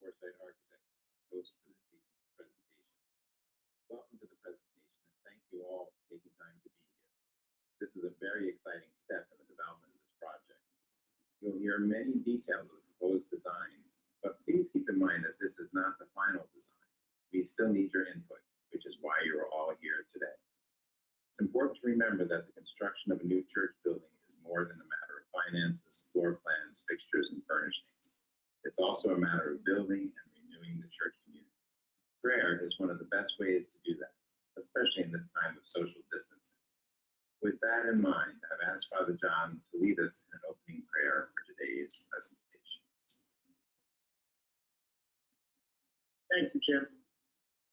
Foresight Architects, host for this evening's presentation. Welcome to the presentation, and thank you all for taking time to be here. This is a very exciting step in the development of this project. You'll hear many details of the proposed design, but please keep in mind that this is not the final design. We still need your input, which is why you are all here today. It's important to remember that the construction of a new church building is more than a matter of finances, floor plans, fixtures, and furnishings. It's also a matter of building and renewing the church community. Prayer is one of the best ways to do that, especially in this time of social distancing. With that in mind, I've asked Father John to lead us in an opening prayer for today's presentation. Thank you, Jim.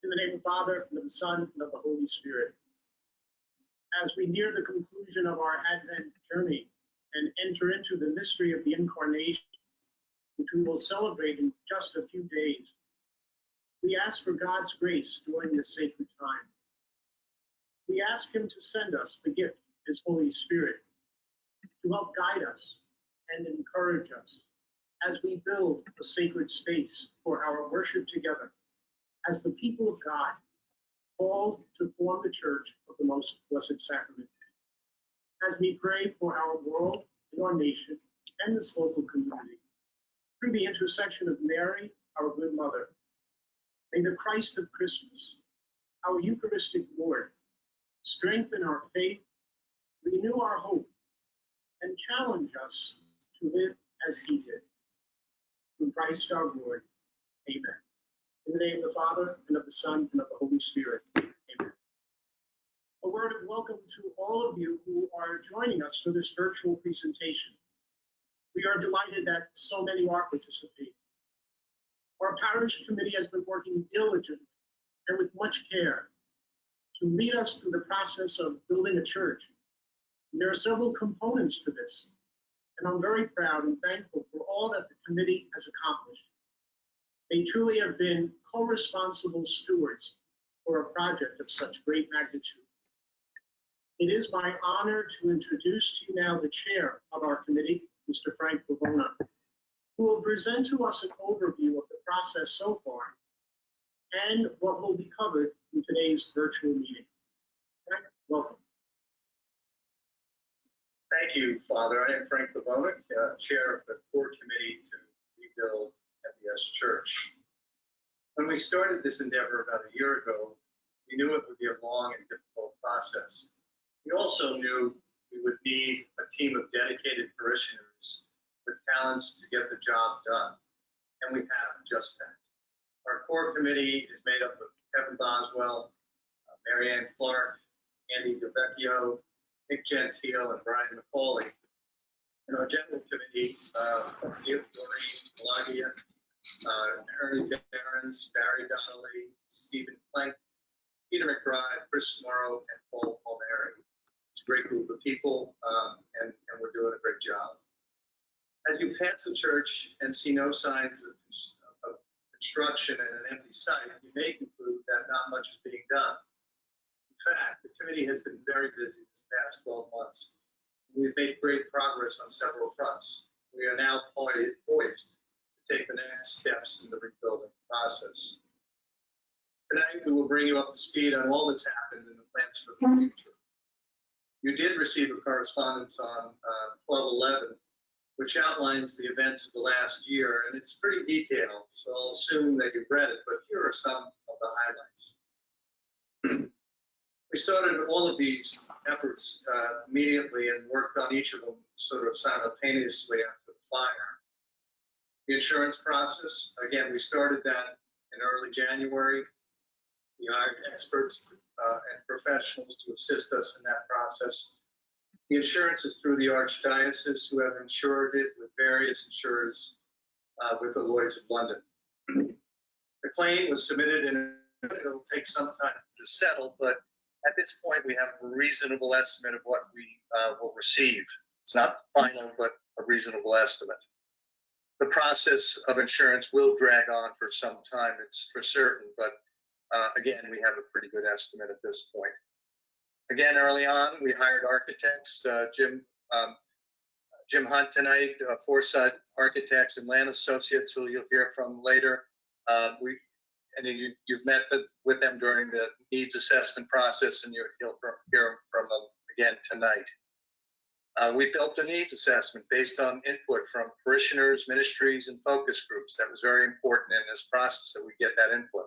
In the name of the Father, and of the Son, and of the Holy Spirit. As we near the conclusion of our Advent journey and enter into the mystery of the Incarnation, which we will celebrate in just a few days, we ask for God's grace during this sacred time. We ask Him to send us the gift of His Holy Spirit to help guide us and encourage us as we build a sacred space for our worship together as the people of God, called to form the Church of the Most Blessed Sacrament. As we pray for our world and our nation and this local community, through the intercession of Mary, our good mother, may the Christ of Christmas, our Eucharistic Lord, strengthen our faith, renew our hope, and challenge us to live as He did. Through Christ our Lord. Amen. In the name of the Father, and of the Son, and of the Holy Spirit. Amen. A word of welcome to all of you who are joining us for this virtual presentation. We are delighted that so many are participating. Our parish committee has been working diligently and with much care to lead us through the process of building a church. And there are several components to this, and I'm very proud and thankful for all that the committee has accomplished. They truly have been co-responsible stewards for a project of such great magnitude. It is my honor to introduce to you now the chair of our committee, Mr. Frank Pavona, who will present to us an overview of the process so far and what will be covered in today's virtual meeting. Frank, welcome. Thank you, Father. I am Frank Pavona, chair of the core committee to rebuild MBS Church. When we started this endeavor about a year ago, we knew it would be a long and difficult process. We also knew we would need a team of dedicated parishioners with talents to get the job done, and we have just that. Our core committee is made up of Kevin Boswell, Marianne Clark, Andy DeVecchio, Nick Gentile, and Brian McCauley. And our general committee, Doreen Malagia, Ernie Behrens, Barry Donnelly, Stephen Plank, Peter McBride, Chris Morrow, and Paul Palmieri. It's a great group of people, and we're doing a great job. As you pass the church and see no signs of construction and an empty site, you may conclude that not much is being done. In fact, the committee has been very busy this past 12 months. We've made great progress on several fronts. We are now poised to take the next steps in the rebuilding process. Tonight, we will bring you up to speed on all that's happened and the plans for the future. You did receive a correspondence on 12/11, which outlines the events of the last year, and it's pretty detailed, so I'll assume that you've read it, but here are some of the highlights. We started all of these efforts immediately and worked on each of them sort of simultaneously after the fire. The insurance process, again, we started that in early January. We hired experts and professionals to assist us in that process. The insurance is through the Archdiocese, who have insured it with various insurers with the Lloyd's of London. The claim was submitted and it'll take some time to settle, but at this point we have a reasonable estimate of what we will receive. It's not final, but a reasonable estimate. The process of insurance will drag on for some time, it's for certain, but again, we have a pretty good estimate at this point. Again, early on, we hired architects, Jim Hunt tonight, Foresight Architects and Land Associates, who you'll hear from later, You've met with them during the needs assessment process, and you'll hear from them again tonight. We built a needs assessment based on input from parishioners, ministries, and focus groups. That was very important in this process that we get that input.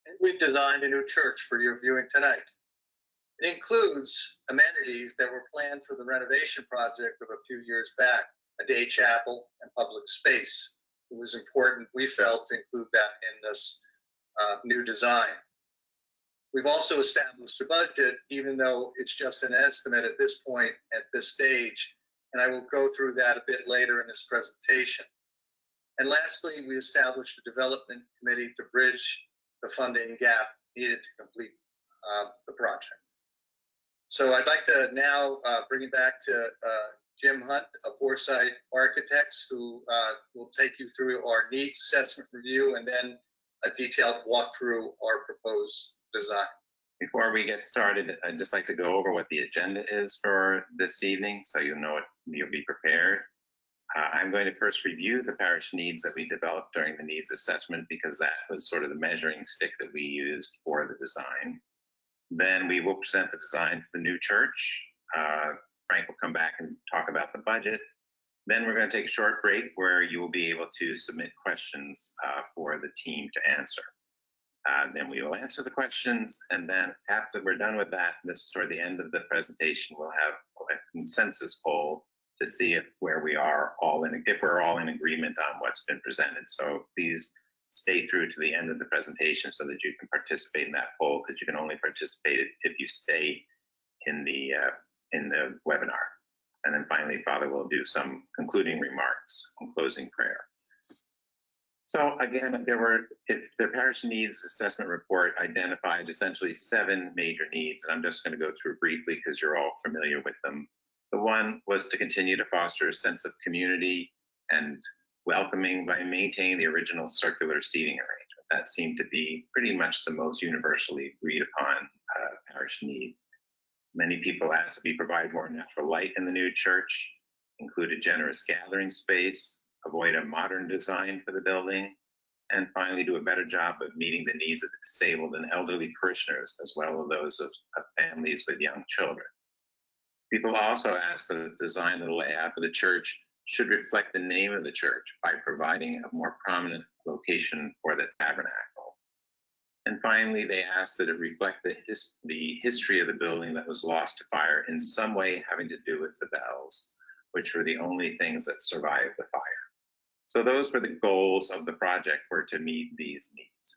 And we've designed a new church for your viewing tonight. It includes amenities that were planned for the renovation project of a few years back, a day chapel and public space. It was important, we felt, to include that in this new design. We've also established a budget, even though it's just an estimate at this point, at this stage, and I will go through that a bit later in this presentation. And lastly, we established a development committee to bridge the funding gap needed to complete the project. So I'd like to now bring it back to Jim Hunt of Foresight Architects, who will take you through our needs assessment review and then a detailed walkthrough our proposed design. Before we get started, I'd just like to go over what the agenda is for this evening, so you know you'll be prepared. I'm going to first review the parish needs that we developed during the needs assessment, because that was sort of the measuring stick that we used for the design. Then we will present the design for the new church. Frank will come back and talk about the budget. Then we're going to take a short break where you will be able to submit questions for the team to answer. Then we will answer the questions, and then after we're done with that, this is toward the end of the presentation, we'll have a consensus poll to see if we're all in agreement on what's been presented. So please stay through to the end of the presentation so that you can participate in that poll, because you can only participate if you stay in the webinar. And then finally, Father will do some concluding remarks and closing prayer. So again, the parish needs assessment report identified essentially 7 major needs, and I'm just going to go through briefly because you're all familiar with them. The one was to continue to foster a sense of community and welcoming by maintaining the original circular seating arrangement. That seemed to be pretty much the most universally agreed upon parish need. Many people asked that we provide more natural light in the new church, include a generous gathering space, avoid a modern design for the building, and finally do a better job of meeting the needs of the disabled and elderly parishioners, as well as those of families with young children. People also asked that the design of the layout of the church should reflect the name of the church by providing a more prominent location for the tabernacle. And finally, they asked that it reflect the history of the building that was lost to fire in some way having to do with the bells, which were the only things that survived the fire. So those were the goals of the project, were to meet these needs.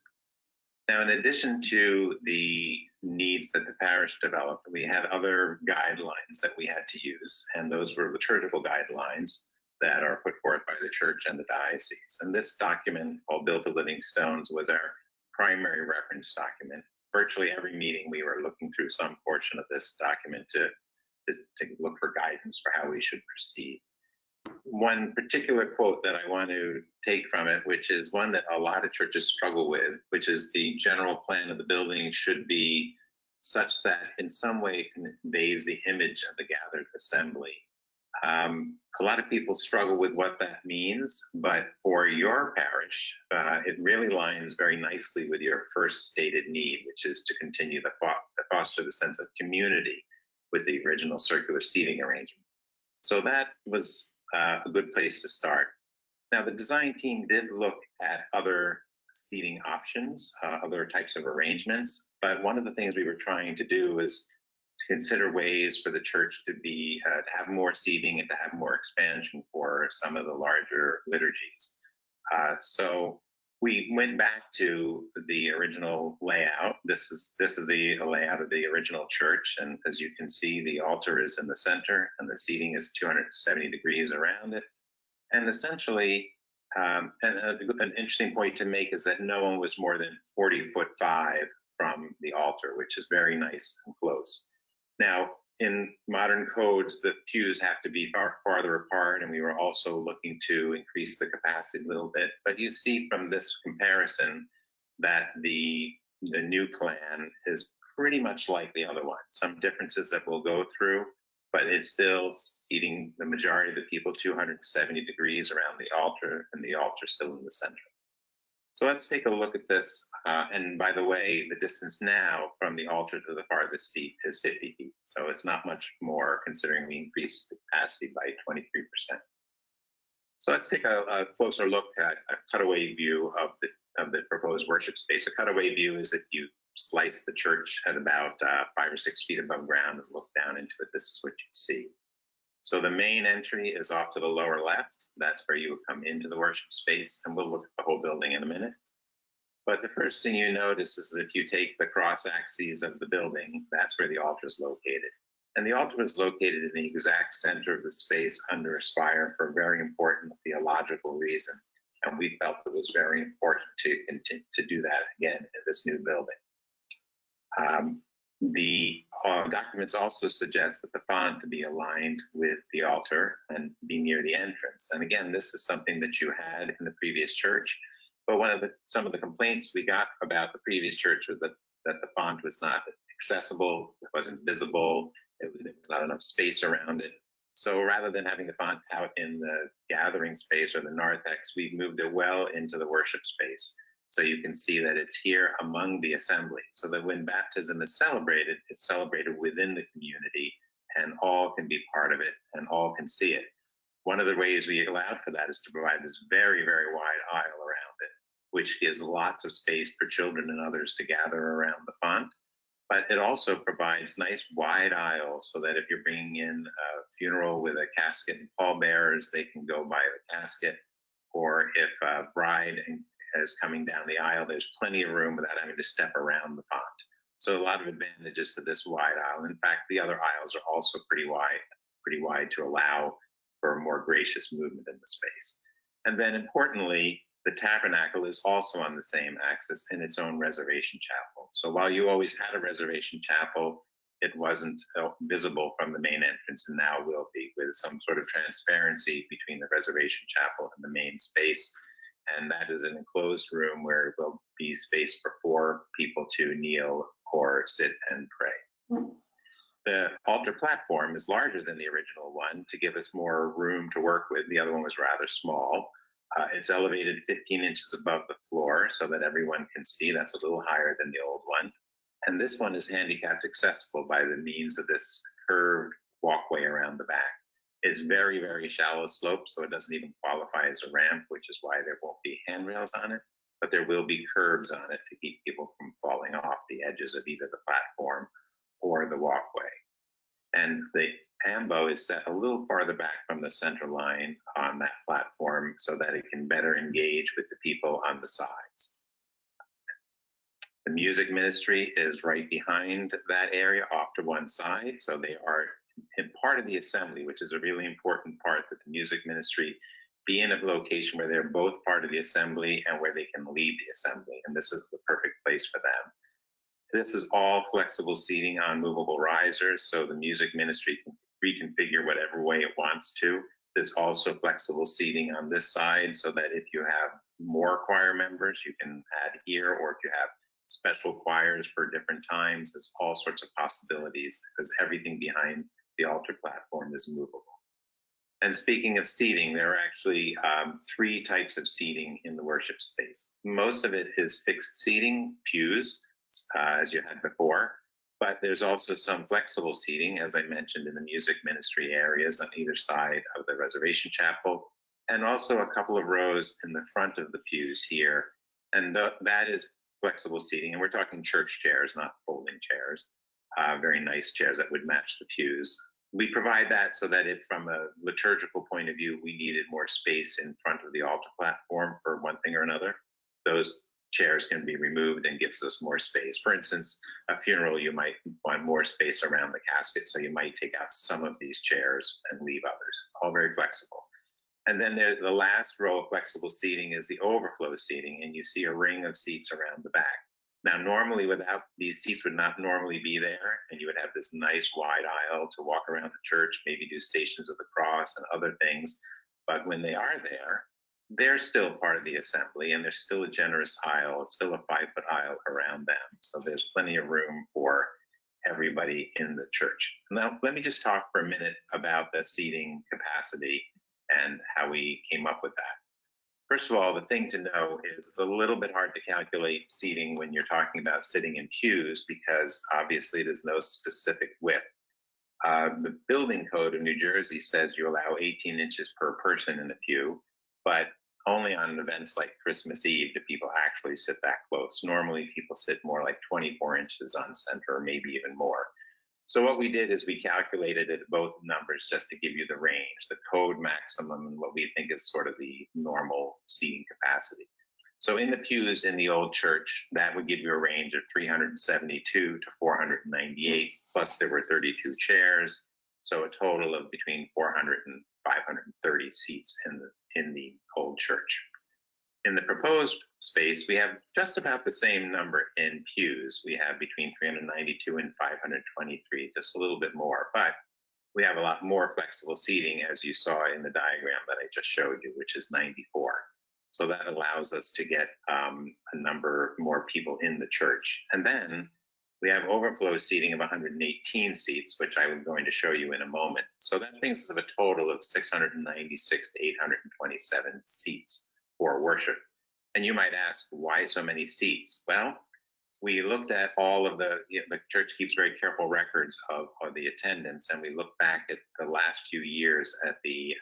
Now, in addition to the needs that the parish developed, we had other guidelines that we had to use, and those were liturgical guidelines that are put forth by the church and the diocese. And this document, called Built to Living Stones, was our primary reference document. Virtually every meeting, we were looking through some portion of this document to look for guidance for how we should proceed. One particular quote that I want to take from it, which is one that a lot of churches struggle with, which is the general plan of the building should be such that in some way conveys the image of the gathered assembly. A lot of people struggle with what that means, but for your parish, it really lines very nicely with your first stated need, which is to continue to foster the sense of community with the original circular seating arrangement. So that was a good place to start. Now, the design team did look at other seating options, other types of arrangements, but one of the things we were trying to do was to consider ways for the church to be to have more seating and to have more expansion for some of the larger liturgies. So we went back to the original layout. This is the layout of the original church, and as you can see, the altar is in the center, and the seating is 270 degrees around it. And essentially, an interesting point to make is that no one was more than 40'5" from the altar, which is very nice and close. Now, in modern codes, the pews have to be farther apart, and we were also looking to increase the capacity a little bit. But you see from this comparison that the new plan is pretty much like the other one. Some differences that we'll go through, but it's still seating the majority of the people 270 degrees around the altar, and the altar still in the center. So let's take a look at this. And by the way, the distance now from the altar to the farthest seat is 50 feet. So it's not much more considering we increased the capacity by 23%. So let's take a closer look at a cutaway view of the proposed worship space. A cutaway view is if you slice the church at about 5 or 6 feet above ground and look down into it. This is what you see. So the main entry is off to the lower left. That's where you would come into the worship space, and we'll look at the whole building in a minute. But the first thing you notice is that if you take the cross axes of the building, that's where the altar is located. And the altar is located in the exact center of the space under a spire for a very important theological reason. And we felt it was very important to continue to do that again in this new building. The documents also suggest that the font to be aligned with the altar and be near the entrance. And again, this is something that you had in the previous church. But some of the complaints we got about the previous church was that the font was not accessible, it wasn't visible, there was not enough space around it. So rather than having the font out in the gathering space or the narthex, we've moved it well into the worship space. So you can see that it's here among the assembly, so that when baptism is celebrated, it's celebrated within the community and all can be part of it and all can see it. One of the ways we allowed for that is to provide this very, very wide aisle around it, which gives lots of space for children and others to gather around the font. But it also provides nice wide aisles so that if you're bringing in a funeral with a casket and pallbearers, they can go by the casket. Or if a bride is coming down the aisle, there's plenty of room without having to step around the font. So a lot of advantages to this wide aisle. In fact, the other aisles are also pretty wide to allow for more gracious movement in the space. And then importantly, the tabernacle is also on the same axis in its own reservation chapel. So while you always had a reservation chapel, it wasn't visible from the main entrance, and now will be, with some sort of transparency between the reservation chapel and the main space. And that is an enclosed room where there will be space for 4 people to kneel or sit and pray. The altar platform is larger than the original one to give us more room to work with. The other one was rather small. It's elevated 15 inches above the floor so that everyone can see. That's a little higher than the old one. And this one is handicapped accessible by the means of this curved walkway around the back. It's very, very shallow slope, so it doesn't even qualify as a ramp, which is why there won't be handrails on it, but there will be curbs on it to keep people from falling off the edges of either the platform or the walkway. And the ambo is set a little farther back from the center line on that platform so that it can better engage with the people on the sides. The music ministry is right behind that area off to one side, so they are in part of the assembly, which is a really important part, that the music ministry be in a location where they're both part of the assembly and where they can lead the assembly, and this is the perfect place for them. This is all flexible seating on movable risers, so the music ministry can reconfigure whatever way it wants to. There's also flexible seating on this side so that if you have more choir members, you can add here, or if you have special choirs for different times, there's all sorts of possibilities because everything behind the altar platform is movable. And speaking of seating, there are actually 3 types of seating in the worship space. Most of it is fixed seating, pews, as you had before, but there's also some flexible seating, as I mentioned, in the music ministry areas on either side of the reservation chapel, and also a couple of rows in the front of the pews here. And that is flexible seating, and we're talking church chairs, not folding chairs, very nice chairs that would match the pews. We provide that so that if from a liturgical point of view, we needed more space in front of the altar platform for one thing or another, those chairs can be removed and gives us more space. For instance, a funeral, you might want more space around the casket, so you might take out some of these chairs and leave others, all very flexible. And then the last row of flexible seating is the overflow seating, and you see a ring of seats around the back. Now, normally without these seats would not normally be there, and you would have this nice wide aisle to walk around the church, maybe do Stations of the Cross and other things. But when they are there, they're still part of the assembly, and there's still a generous aisle. It's still a 5-foot aisle around them. So there's plenty of room for everybody in the church. Now, let me just talk for a minute about the seating capacity and how we came up with that. First of all, the thing to know is it's a little bit hard to calculate seating when you're talking about sitting in pews because obviously there's no specific width. The building code of New Jersey says you allow 18 inches per person in a pew, but only on events like Christmas Eve do people actually sit that close. Normally people sit more like 24 inches on center, or maybe even more. So what we did is we calculated it both numbers just to give you the range, the code maximum, and what we think is sort of the normal seating capacity. So in the pews in the old church, that would give you a range of 372 to 498, plus there were 32 chairs, so a total of between 400 and 530 seats in the old church. In the proposed space, we have just about the same number in pews. We have between 392 and 523, just a little bit more, but we have a lot more flexible seating, as you saw in the diagram that I just showed you, which is 94. So that allows us to get a number more people in the church. And then we have overflow seating of 118 seats, which I'm going to show you in a moment. So that brings us to a total of 696 to 827 seats for worship. And you might ask, why so many seats? Well, we looked at all of the church keeps very careful records of the attendance, and we looked back at the last few years at the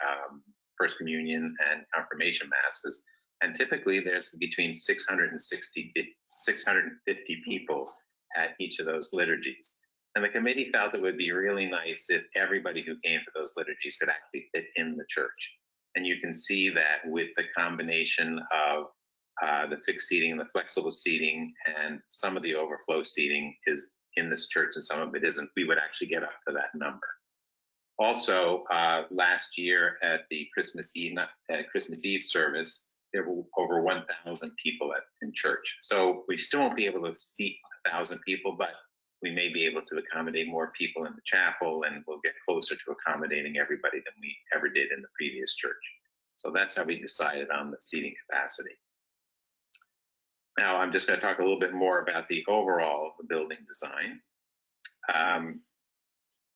First Communion and Confirmation Masses, and typically there's between 660 to 650 people at each of those liturgies. And the committee felt it would be really nice if everybody who came to those liturgies could actually fit in the church. And you can see that with the combination of the fixed seating and the flexible seating, and some of the overflow seating is in this church and some of it isn't, we would actually get up to that number. Also, last year at the Christmas Eve service, there were over 1,000 people in church. So we still won't be able to seat 1,000 people, but we may be able to accommodate more people in the chapel, and we'll get closer to accommodating everybody than we ever did in the previous church. So that's how we decided on the seating capacity. Now I'm just going to talk a little bit more about the overall building design.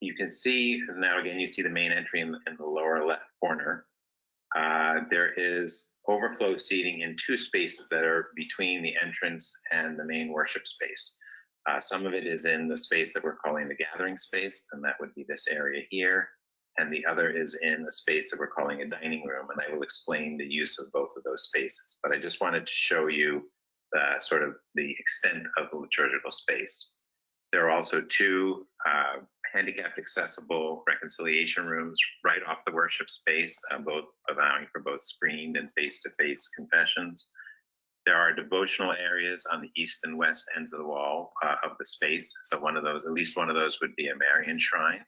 You can see, now again, you see the main entry in the lower left corner. There is overflow seating in two spaces that are between the entrance and the main worship space. Some of it is in the space that we're calling the gathering space, and that would be this area here. And the other is in the space that we're calling a dining room, and I will explain the use of both of those spaces. But I just wanted to show you sort of the extent of the liturgical space. There are also two handicapped accessible reconciliation rooms right off the worship space, both allowing for both screened and face-to-face confessions. There are devotional areas on the east and west ends of the wall of the space. So one of those, at least one of those, would be a Marian shrine.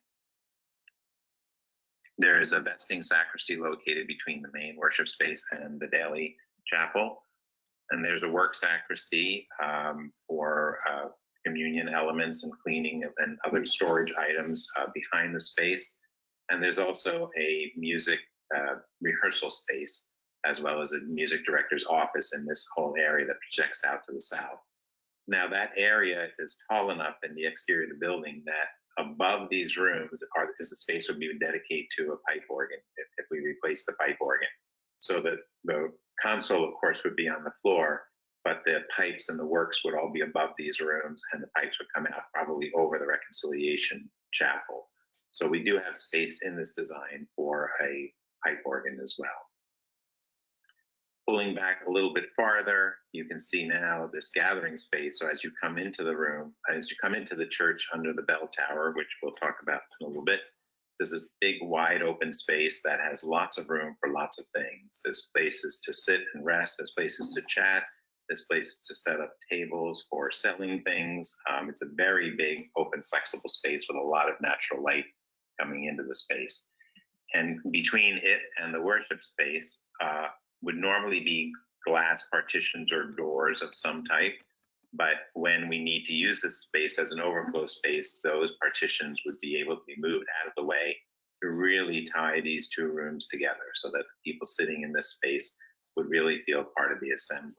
There is a vesting sacristy located between the main worship space and the daily chapel. And there's a work sacristy for communion elements and cleaning and other storage items behind the space. And there's also a music rehearsal space, as well as a music director's office in this whole area that projects out to the south. Now that area is tall enough in the exterior of the building that above these rooms is a space would be dedicated to a pipe organ if we replace the pipe organ. So that the console, of course, would be on the floor, but the pipes and the works would all be above these rooms, and the pipes would come out probably over the reconciliation chapel. So we do have space in this design for a pipe organ as well. Pulling back a little bit farther, you can see now this gathering space. So as you come into the room, as you come into the church under the bell tower, which we'll talk about in a little bit, there's this big wide open space that has lots of room for lots of things. There's places to sit and rest, there's places to chat, there's places to set up tables for selling things. It's a very big, open, flexible space with a lot of natural light coming into the space. And between it and the worship space would normally be glass partitions or doors of some type. But when we need to use this space as an overflow space, those partitions would be able to be moved out of the way to really tie these two rooms together so that the people sitting in this space would really feel part of the assembly.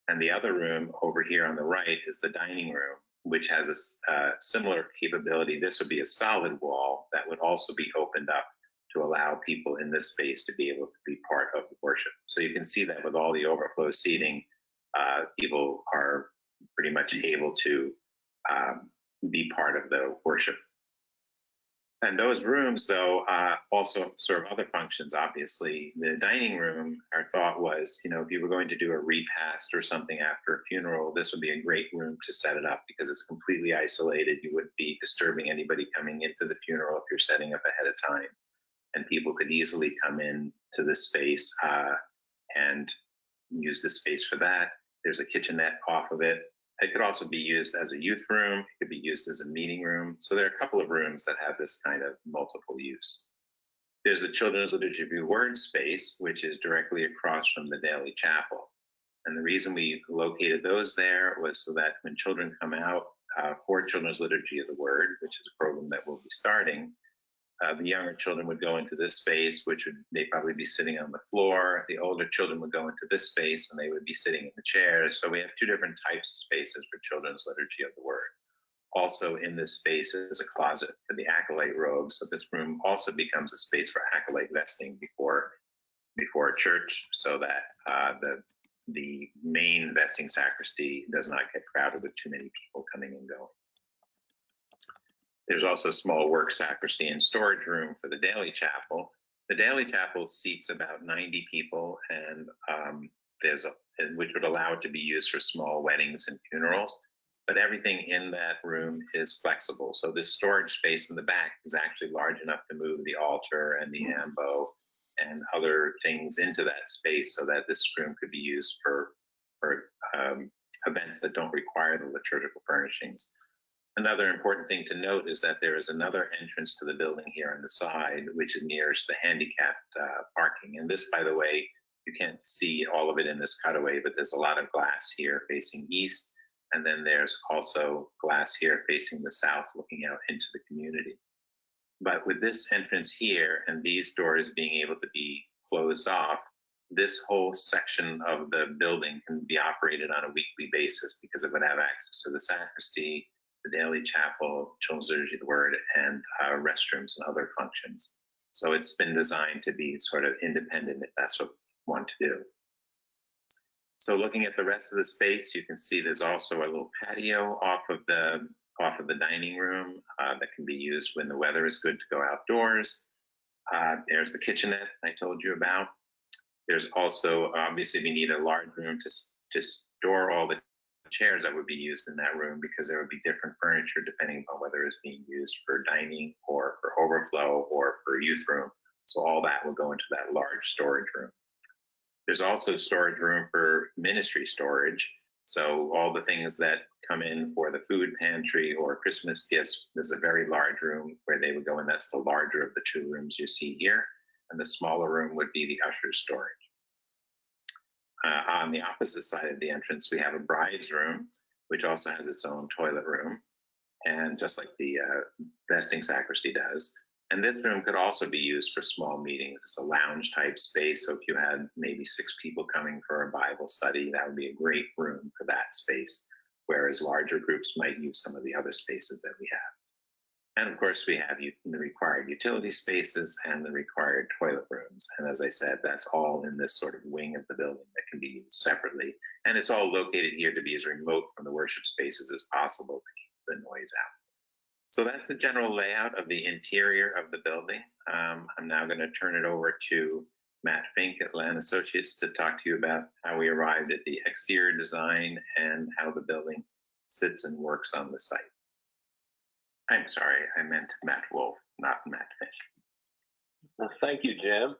And the other room over here on the right is the dining room, which has a similar capability. This would be a solid wall that would also be opened up to allow people in this space to be able to be part of the worship. So you can see that with all the overflow seating, people are pretty much able to be part of the worship. And those rooms, though, also serve other functions, obviously. The dining room, our thought was, if you were going to do a repast or something after a funeral, this would be a great room to set it up because it's completely isolated. You wouldn't be disturbing anybody coming into the funeral if you're setting up ahead of time. And people could easily come in to this space and use this space for that. There's a kitchenette off of it. It could also be used as a youth room. It could be used as a meeting room. So there are a couple of rooms that have this kind of multiple use. There's a Children's Liturgy of the Word space, which is directly across from the daily chapel. And the reason we located those there was so that when children come out for Children's Liturgy of the Word, which is a program that we'll be starting, the younger children would go into this space, which they'd probably be sitting on the floor. The older children would go into this space and they would be sitting in the chairs. So we have two different types of spaces for Children's Liturgy of the Word. Also in this space is a closet for the acolyte robes. So this room also becomes a space for acolyte vesting before church, so that the main vesting sacristy does not get crowded with too many people coming and going. There's also a small work sacristy and storage room for the daily chapel. The daily chapel seats about 90 people, and which would allow it to be used for small weddings and funerals. But everything in that room is flexible. So this storage space in the back is actually large enough to move the altar and the ambo and other things into that space, so that this room could be used for events that don't require the liturgical furnishings. Another important thing to note is that there is another entrance to the building here on the side, which is nearest the handicapped parking. And this, by the way, you can't see all of it in this cutaway, but there's a lot of glass here facing east. And then there's also glass here facing the south, looking out into the community. But with this entrance here and these doors being able to be closed off, this whole section of the building can be operated on a weekly basis because it would have access to the sacristy, the daily chapel, Children's Liturgy of the Word, and restrooms and other functions. So it's been designed to be sort of independent if that's what you want to do. So looking at the rest of the space, you can see there's also a little patio off of the dining room that can be used when the weather is good to go outdoors. There's the kitchenette I told you about. There's also, obviously, we need a large room to store all the chairs that would be used in that room, because there would be different furniture depending on whether it's being used for dining or for overflow or for youth room. So all that will go into that large storage room. There's also storage room for ministry storage. So all the things that come in for the food pantry or Christmas gifts, there's a very large room where they would go in. That's the larger of the two rooms you see here. And the smaller room would be the usher's storage. On the opposite side of the entrance, we have a bride's room, which also has its own toilet room, and just like the vesting sacristy does. And this room could also be used for small meetings. It's a lounge type space. So if you had maybe 6 people coming for a Bible study, that would be a great room for that space, whereas larger groups might use some of the other spaces that we have. And of course, we have the required utility spaces and the required toilet rooms. And as I said, that's all in this sort of wing of the building that can be used separately. And it's all located here to be as remote from the worship spaces as possible to keep the noise out. So that's the general layout of the interior of the building. I'm now going to turn it over to Matt Fink at Land Associates to talk to you about how we arrived at the exterior design and how the building sits and works on the site. I'm sorry, I meant Matt Wolf, not Matt Fink. Well, thank you, Jim.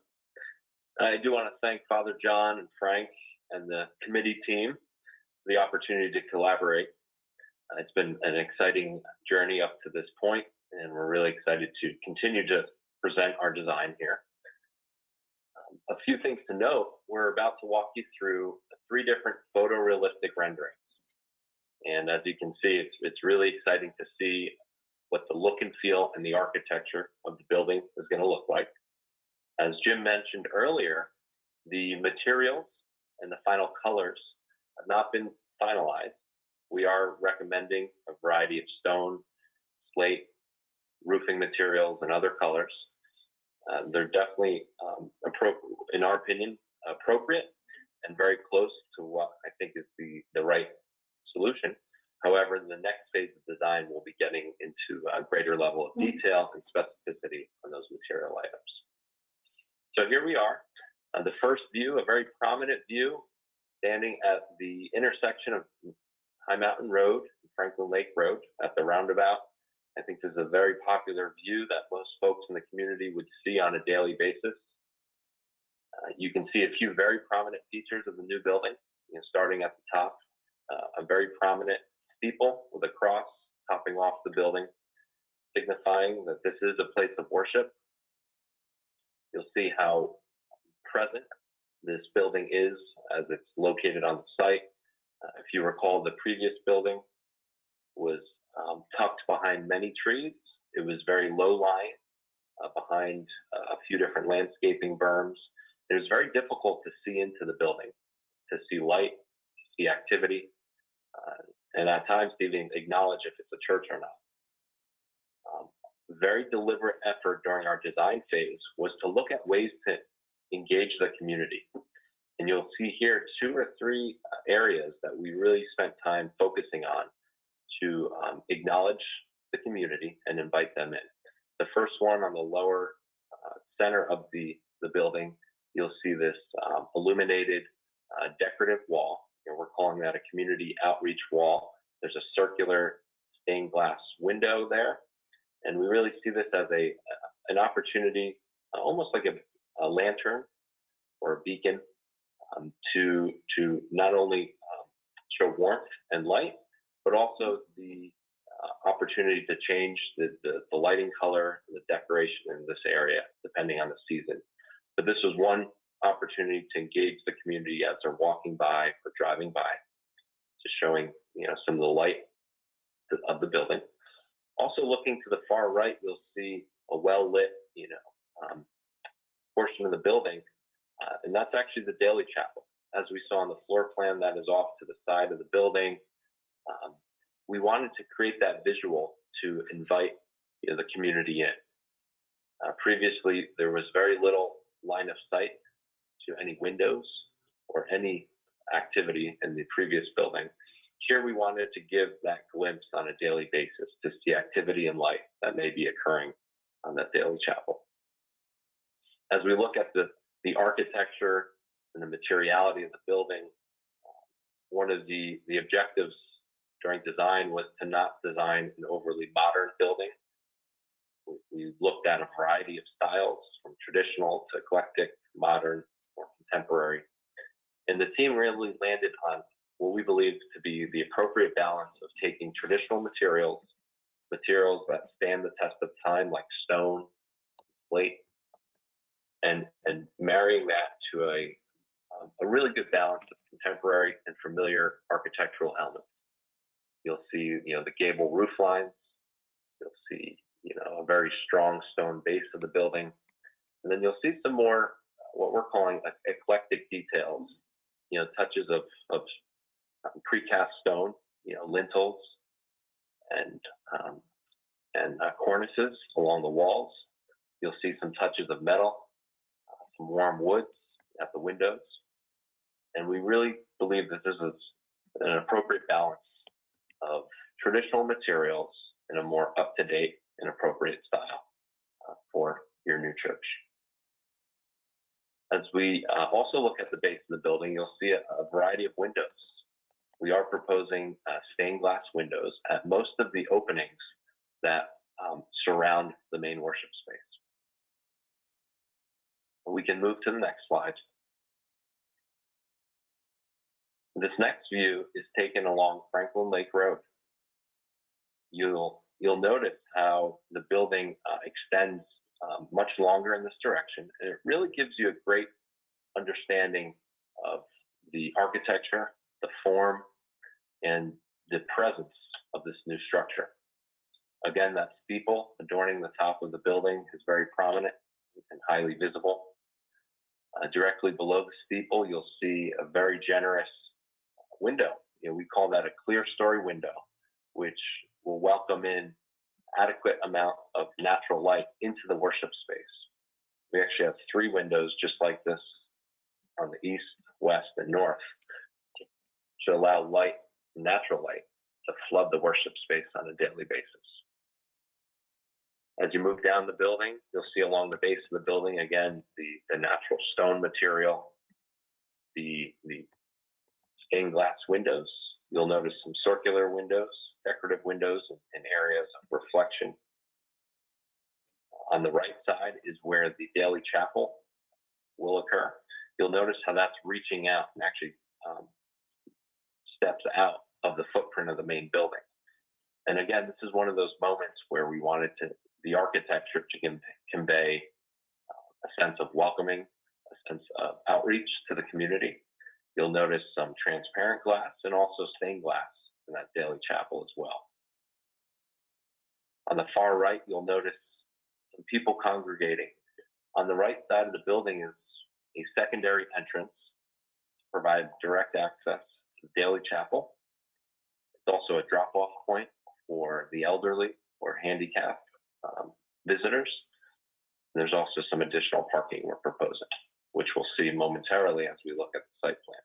I do want to thank Father John and Frank and the committee team for the opportunity to collaborate. It's been an exciting journey up to this point, and we're really excited to continue to present our design here. A few things to note: we're about to walk you through 3 different photorealistic renderings. And as you can see, it's really exciting to see what the look and feel and the architecture of the building is going to look like. As Jim mentioned earlier, the materials and the final colors have not been finalized. We are recommending a variety of stone, slate, roofing materials, and other colors. They're definitely, in our opinion, appropriate and very close to what I think is the right solution. However, the next phase of design will be getting into a greater level of detail and specificity on those material items. So here we are. The first view, a very prominent view, standing at the intersection of High Mountain Road and Franklin Lake Road at the roundabout. I think this is a very popular view that most folks in the community would see on a daily basis. You can see a few very prominent features of the new building, starting at the top, a very prominent steeple with a cross topping off the building, signifying that this is a place of worship. You'll see how present this building is as it's located on the site. If you recall, the previous building was tucked behind many trees. It was very low-lying behind a few different landscaping berms. It was very difficult to see into the building, to see light, to see activity, and at times to even acknowledge if it's a church or not. Very deliberate effort during our design phase was to look at ways to engage the community. And you'll see here 2 or 3 areas that we really spent time focusing on to acknowledge the community and invite them in. The first one on the lower center of the building, you'll see this illuminated decorative wall. And we're calling that a community outreach wall. There's a circular stained glass window there. And we really see this as an opportunity, almost like a lantern or a beacon, to not only show warmth and light, but also the opportunity to change the lighting color and the decoration in this area, depending on the season. But this was one opportunity to engage the community as they're walking by or driving by, just showing some of the light of the building. Also looking to the far right, you'll see a well-lit portion of the building, and that's actually the daily chapel. As we saw on the floor plan, that is off to the side of the building. We wanted to create that visual to invite the community in. Previously, there was very little line of sight to any windows or any activity in the previous building. Here, we wanted to give that glimpse on a daily basis to see activity and light that may be occurring on that daily chapel. As we look at the architecture and the materiality of the building, one of the objectives during design was to not design an overly modern building. We looked at a variety of styles, from traditional to eclectic, modern, or contemporary. And the team really landed on what we believe to be the appropriate balance of taking traditional materials that stand the test of time, like stone, slate, and marrying that to a really good balance of contemporary and familiar architectural elements. You'll see, the gable roof lines. You'll see, a very strong stone base of the building. And then you'll see some more, what we're calling eclectic details, touches of precast stone, lintels and cornices along the walls. You'll see some touches of metal, some warm woods at the windows. And we really believe that this is an appropriate balance of traditional materials in a more up-to-date and appropriate style for your new church. As we also look at the base of the building, you'll see a variety of windows. We are proposing stained glass windows at most of the openings that surround the main worship space. We can move to the next slide. This next view is taken along Franklin Lake Road. You'll notice how the building extends much longer in this direction, and it really gives you a great understanding of the architecture, the form, and the presence of this new structure. Again, that steeple adorning the top of the building is very prominent and highly visible. Directly below the steeple, you'll see a very generous window. We call that a clear story window, which will welcome in adequate amount of natural light into the worship space. We actually have 3 windows just like this on the east, west, and north to allow light, natural light, to flood the worship space on a daily basis. As you move down the building, you'll see along the base of the building, again, the natural stone material, the stained glass windows. You'll notice some circular windows, decorative windows in areas of reflection. On the right side is where the daily chapel will occur. You'll notice how that's reaching out and actually steps out of the footprint of the main building. And again, this is one of those moments where we wanted the architecture to convey a sense of welcoming, a sense of outreach to the community. You'll notice some transparent glass and also stained glass in that daily chapel as well. On the far right, you'll notice some people congregating. On the right side of the building is a secondary entrance to provide direct access to the daily chapel. It's also a drop-off point for the elderly or handicapped visitors. There's also some additional parking we're proposing, which we'll see momentarily as we look at the site plan.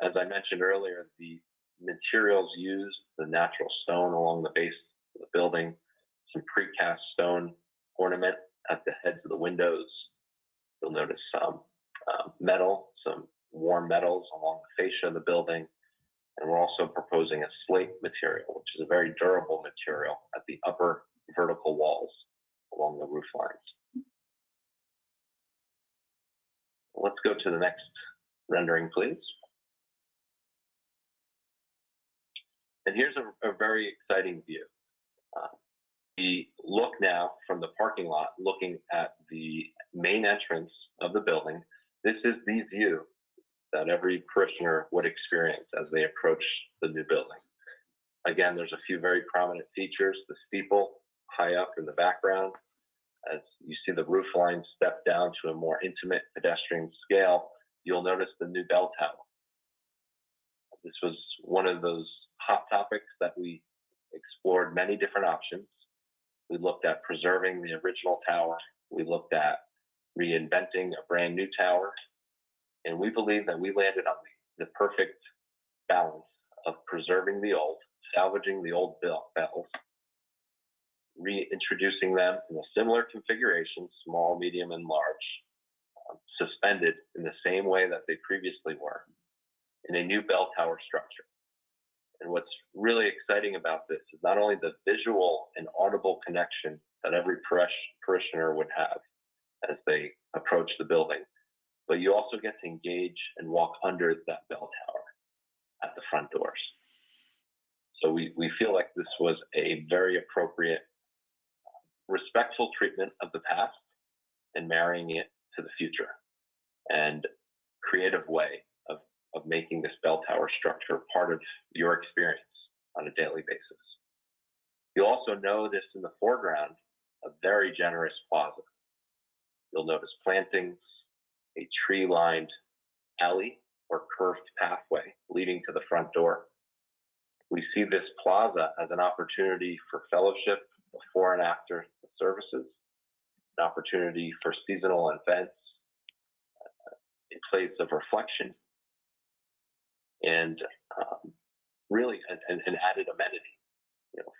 As I mentioned earlier, the materials used, the natural stone along the base of the building, some precast stone ornament at the heads of the windows. You'll notice some metal, some warm metals along the fascia of the building. And we're also proposing a slate material, which is a very durable material at the upper vertical walls along the roof lines. Let's go to the next rendering, please. And here's a very exciting view. We look now from the parking lot, looking at the main entrance of the building. This is the view that every parishioner would experience as they approach the new building. Again, there's a few very prominent features. The steeple high up in the background. As you see the roof line step down to a more intimate pedestrian scale, you'll notice the new bell tower. This was one of those hot topics that we explored many different options. We looked at preserving the original tower. We looked at reinventing a brand new tower. And we believe that we landed on the perfect balance of preserving the old, salvaging the old bells, reintroducing them in a similar configuration, small, medium, and large, suspended in the same way that they previously were, in a new bell tower structure. And what's really exciting about this is not only the visual and audible connection that every parishioner would have as they approach the building, but you also get to engage and walk under that bell tower at the front doors. So we feel like this was a very appropriate, respectful treatment of the past and marrying it to the future, and creative way of making this bell tower structure part of your experience on a daily basis. You'll also notice in the foreground a very generous plaza. You'll notice plantings, a tree-lined alley or curved pathway leading to the front door. We see this plaza as an opportunity for fellowship before and after the services, an opportunity for seasonal events, a place of reflection, and really an added amenity,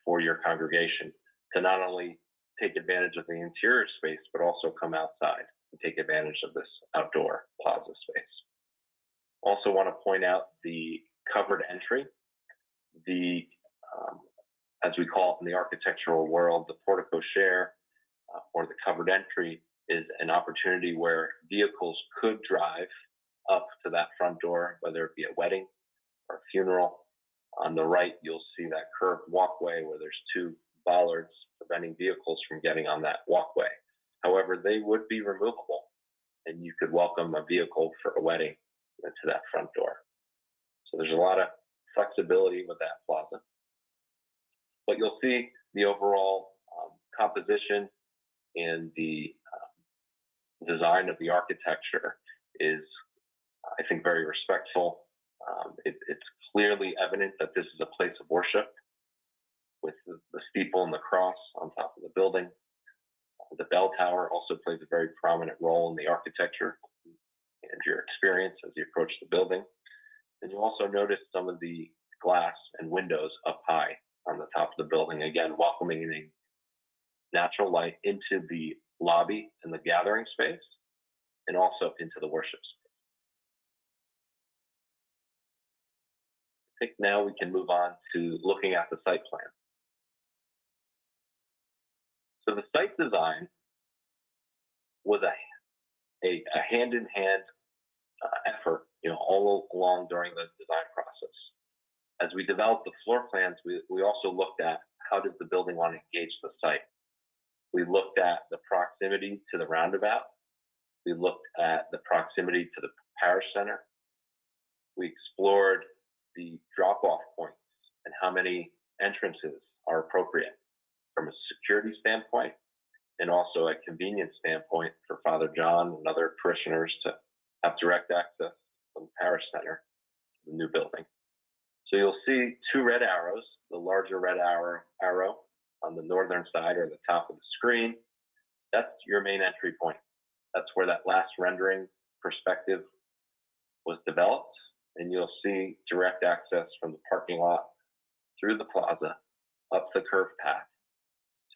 for your congregation to not only take advantage of the interior space, but also come outside and take advantage of this outdoor plaza space. Also want to point out the covered entry. As we call it in the architectural world, the porte cochere or the covered entry is an opportunity where vehicles could drive up to that front door, whether it be a wedding or a funeral. On the right, you'll see that curved walkway where there's two bollards preventing vehicles from getting on that walkway. However, they would be removable, and you could welcome a vehicle for a wedding to that front door. So there's a lot of flexibility with that plaza. But you'll see the overall composition and the design of the architecture is, I think, very respectful. It's clearly evident that this is a place of worship with the steeple and the cross on top of the building. The bell tower also plays a very prominent role in the architecture and your experience as you approach the building. And you also notice some of the glass and windows up high on the top of the building, again, welcoming in natural light into the lobby and the gathering space, and also into the worship space. I think now we can move on to looking at the site plan. So the site design was a hand-in-hand effort, all along during the design process. As we developed the floor plans, we also looked at how does the building want to engage the site. We looked at the proximity to the roundabout. We looked at the proximity to the parish center. We explored the drop-off points and how many entrances are appropriate from a security standpoint and also a convenience standpoint for Father John and other parishioners to have direct access from the parish center to the new building. So you'll see two red arrows, the larger red arrow on the northern side or the top of the screen. That's your main entry point. That's where that last rendering perspective was developed, and you'll see direct access from the parking lot through the plaza, up the curved path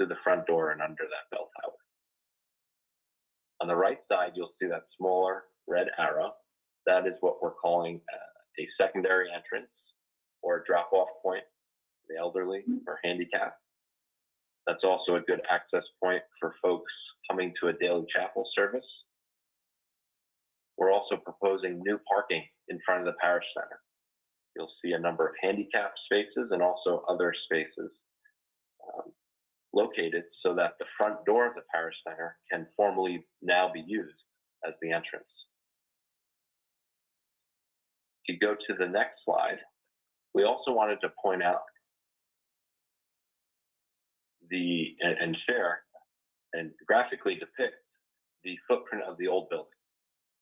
to the front door and under that bell tower. On the right side, you'll see that smaller red arrow. That is what we're calling a secondary entrance or a drop-off point for the elderly or handicapped. That's also a good access point for folks coming to a daily chapel service. We're also proposing new parking in front of the parish center. You'll see a number of handicap spaces and also other spaces located so that the front door of the parish center can formally now be used as the entrance. If you go to the next slide, we also wanted to point out and share and graphically depict the footprint of the old building.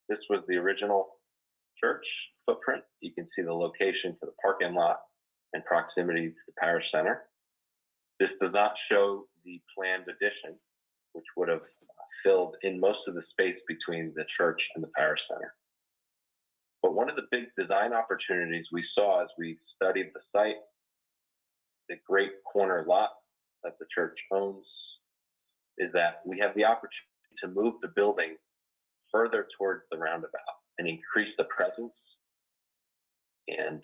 This was the original church footprint. You can see the location to the parking lot and proximity to the parish center. This does not show the planned addition, which would have filled in most of the space between the church and the parish center. But one of the big design opportunities we saw as we studied the site, the great corner lot that the church owns, is that we have the opportunity to move the building further towards the roundabout and increase the presence and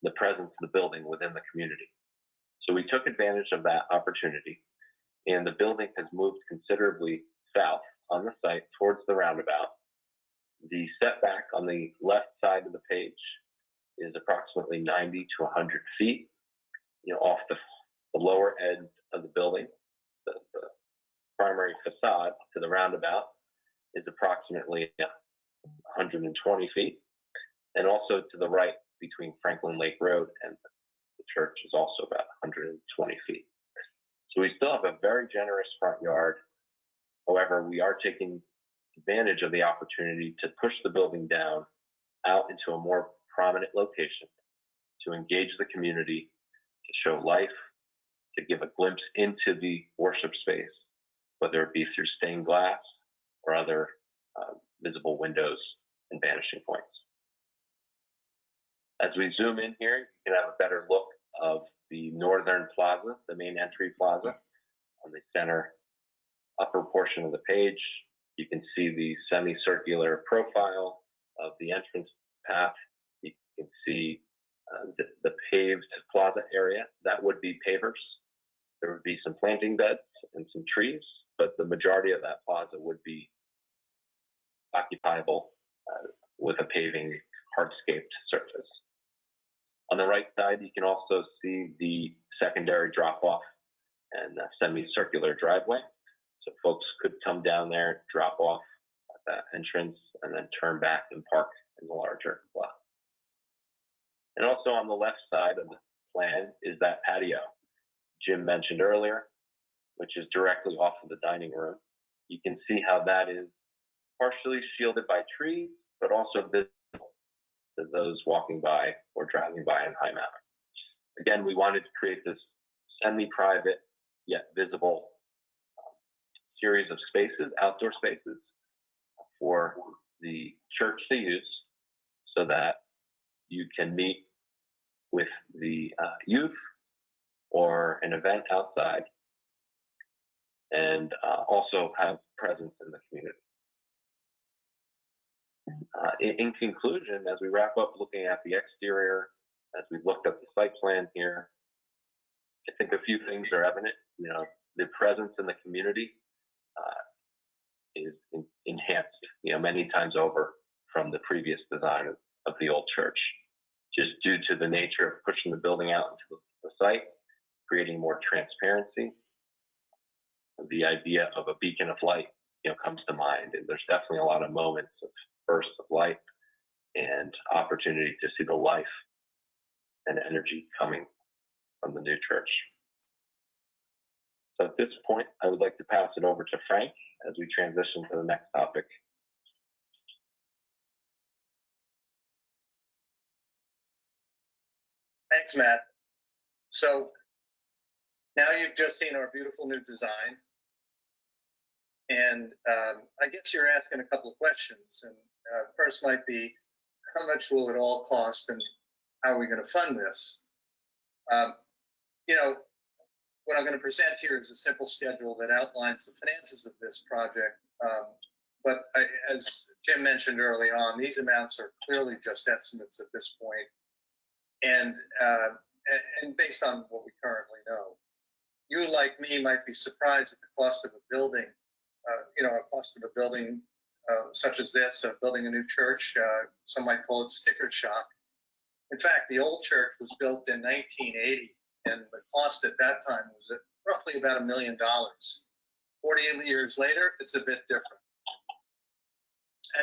the presence of the building within the community. So we took advantage of that opportunity, and the building has moved considerably south on the site towards the roundabout. The setback on the left side of the page is approximately 90 to 100 feet, off the lower end of the building. The primary facade to the roundabout is approximately 120 feet, and also to the right between Franklin Lake Road and the church is also about 120 feet. So we still have a very generous front yard. However, we are taking advantage of the opportunity to push the building down out into a more prominent location to engage the community, to show life, to give a glimpse into the worship space, whether it be through stained glass or other visible windows and vanishing points. As we zoom in here, you can have a better look of the northern plaza, the main entry plaza. On the center upper portion of the page, you can see the semicircular profile of the entrance path. You can see the paved plaza area. That would be pavers. There would be some planting beds and some trees, but the majority of that plaza would be occupiable with a paving hardscaped surface. On the right side, you can also see the secondary drop-off and semicircular driveway. So folks could come down there, drop off at that entrance, and then turn back and park in the larger lot. And also on the left side of the plan is that patio Jim mentioned earlier, which is directly off of the dining room. You can see how that is partially shielded by trees, but also visible to those walking by or driving by in High Mountain. Again, we wanted to create this semi-private yet visible series of spaces, outdoor spaces, for the church to use so that you can meet with the youth or an event outside, and also have presence in the community. In conclusion, as we wrap up looking at the exterior, as we've looked at the site plan here, I think a few things are evident. You know, the presence in the community is enhanced, you know, many times over from the previous design of the old church, just due to the nature of pushing the building out into the site, creating more transparency. The idea of a beacon of light, you know, comes to mind, and there's definitely a lot of moments of bursts of light and opportunity to see the life and energy coming from the new church. So at this point, I would like to pass it over to Frank as we transition to the next topic. Thanks, Matt. So now you've just seen our beautiful new design. And I guess you're asking a couple of questions. And first might be, how much will it all cost and how are we going to fund this? You know, what I'm going to present here is a simple schedule that outlines the finances of this project. But as Jim mentioned early on, these amounts are clearly just estimates at this point, and based on what we currently know. You, like me, might be surprised at the cost of a building, you know, a cost of a building such as this, building a new church. Some might call it sticker shock. In fact, the old church was built in 1980, and the cost at that time was at roughly about $1 million. 40 years later, it's a bit different.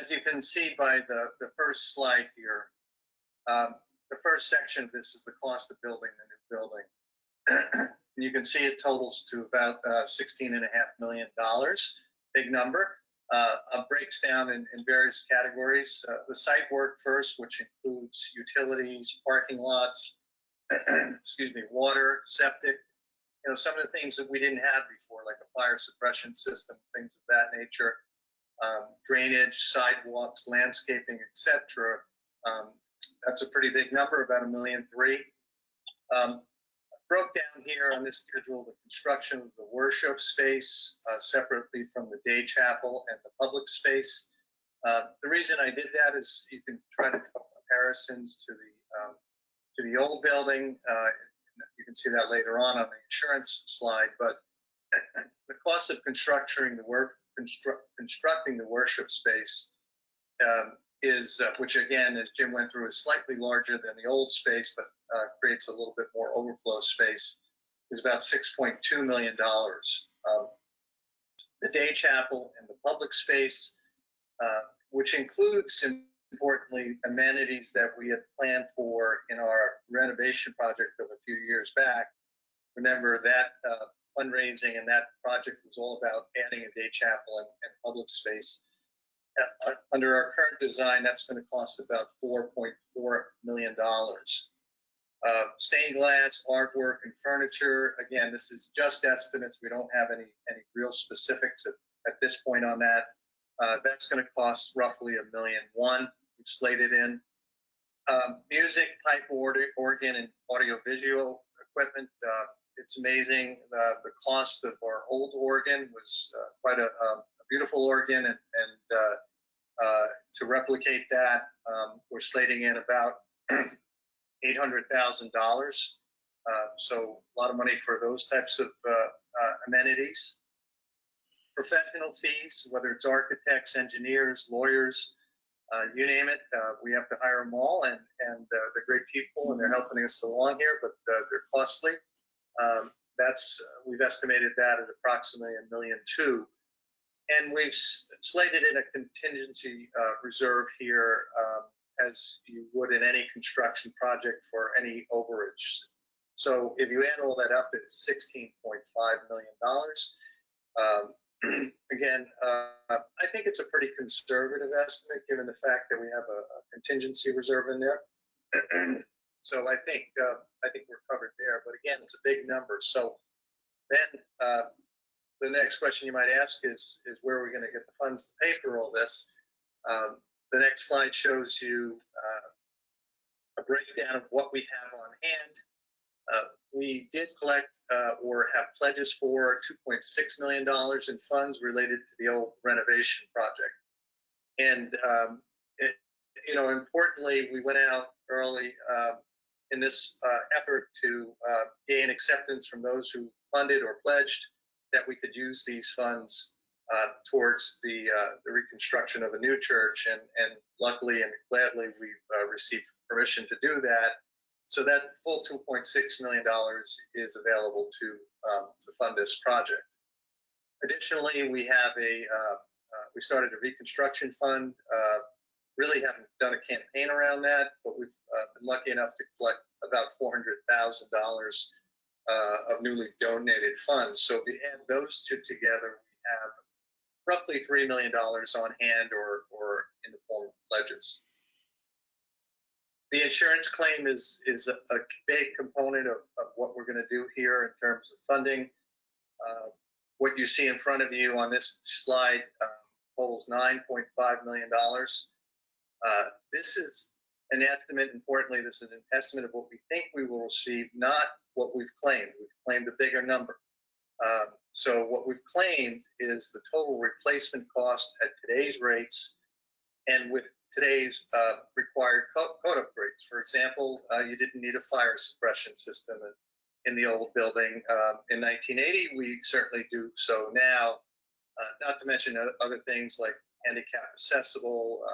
As you can see by the first slide here, the first section of this is the cost of building the new building. And you can see it totals to about $16.5 million, big number. Breaks down in various categories. The site work first, which includes utilities, parking lots, excuse me, water, septic, you know, some of the things that we didn't have before, like a fire suppression system, things of that nature, drainage, sidewalks, landscaping, etc. That's a pretty big number, about $1.3 million. Broke down here on this schedule the construction of the worship space separately from the day chapel and the public space. The reason I did that is you can try to draw comparisons to the old building. You can see that later on the insurance slide. But the cost of constructing the worship space is, which again, as Jim went through, is slightly larger than the old space, but creates a little bit more overflow space, is about $6.2 million. The day chapel and the public space, which includes, importantly, amenities that we had planned for in our renovation project of a few years back. Remember that fundraising and that project was all about adding a day chapel and public space. Under our current design, that's going to cost about $4.4 million. Stained glass, artwork, and furniture. Again, this is just estimates. We don't have any real specifics at this point on that. That's going to cost roughly $1.1 million. We've slated in. Music, pipe organ, and audiovisual equipment. It's amazing. The cost of our old organ was quite a beautiful organ, and to replicate that, we're slating in about $800,000. So a lot of money for those types of amenities. Professional fees, whether it's architects, engineers, lawyers, you name it, we have to hire them all, and they're great people, and they're helping us along here, but they're costly. We've estimated that at approximately $1.2 million. And we've slated in a contingency reserve here, as you would in any construction project for any overage. So if you add all that up, it's $16.5 million. Again, I think it's a pretty conservative estimate given the fact that we have a contingency reserve in there. So I think we're covered there. But again, it's a big number. So then the next question you might ask is where are we going to get the funds to pay for all this? The next slide shows you a breakdown of what we have on hand. We did collect or have pledges for $2.6 million in funds related to the old renovation project. And, importantly, we went out early in this effort to gain acceptance from those who funded or pledged that we could use these funds towards the reconstruction of a new church. And luckily and gladly, we've received permission to do that. So that full $2.6 million is available to fund this project. Additionally, we have we started a reconstruction fund. Really haven't done a campaign around that, but we've been lucky enough to collect about $400,000 of newly donated funds. So if we add those two together, we have roughly $3 million on hand or in the form of pledges. The insurance claim is a big component of what we're going to do here in terms of funding. What you see in front of you on this slide totals $9.5 million. This is an estimate. Importantly, this is an estimate of what we think we will receive, not what we've claimed. We've claimed a bigger number. So what we've claimed is the total replacement cost at today's rates and with today's required code upgrades. For example, you didn't need a fire suppression system in the old building in 1980. We certainly do so now, not to mention other things like handicap accessible,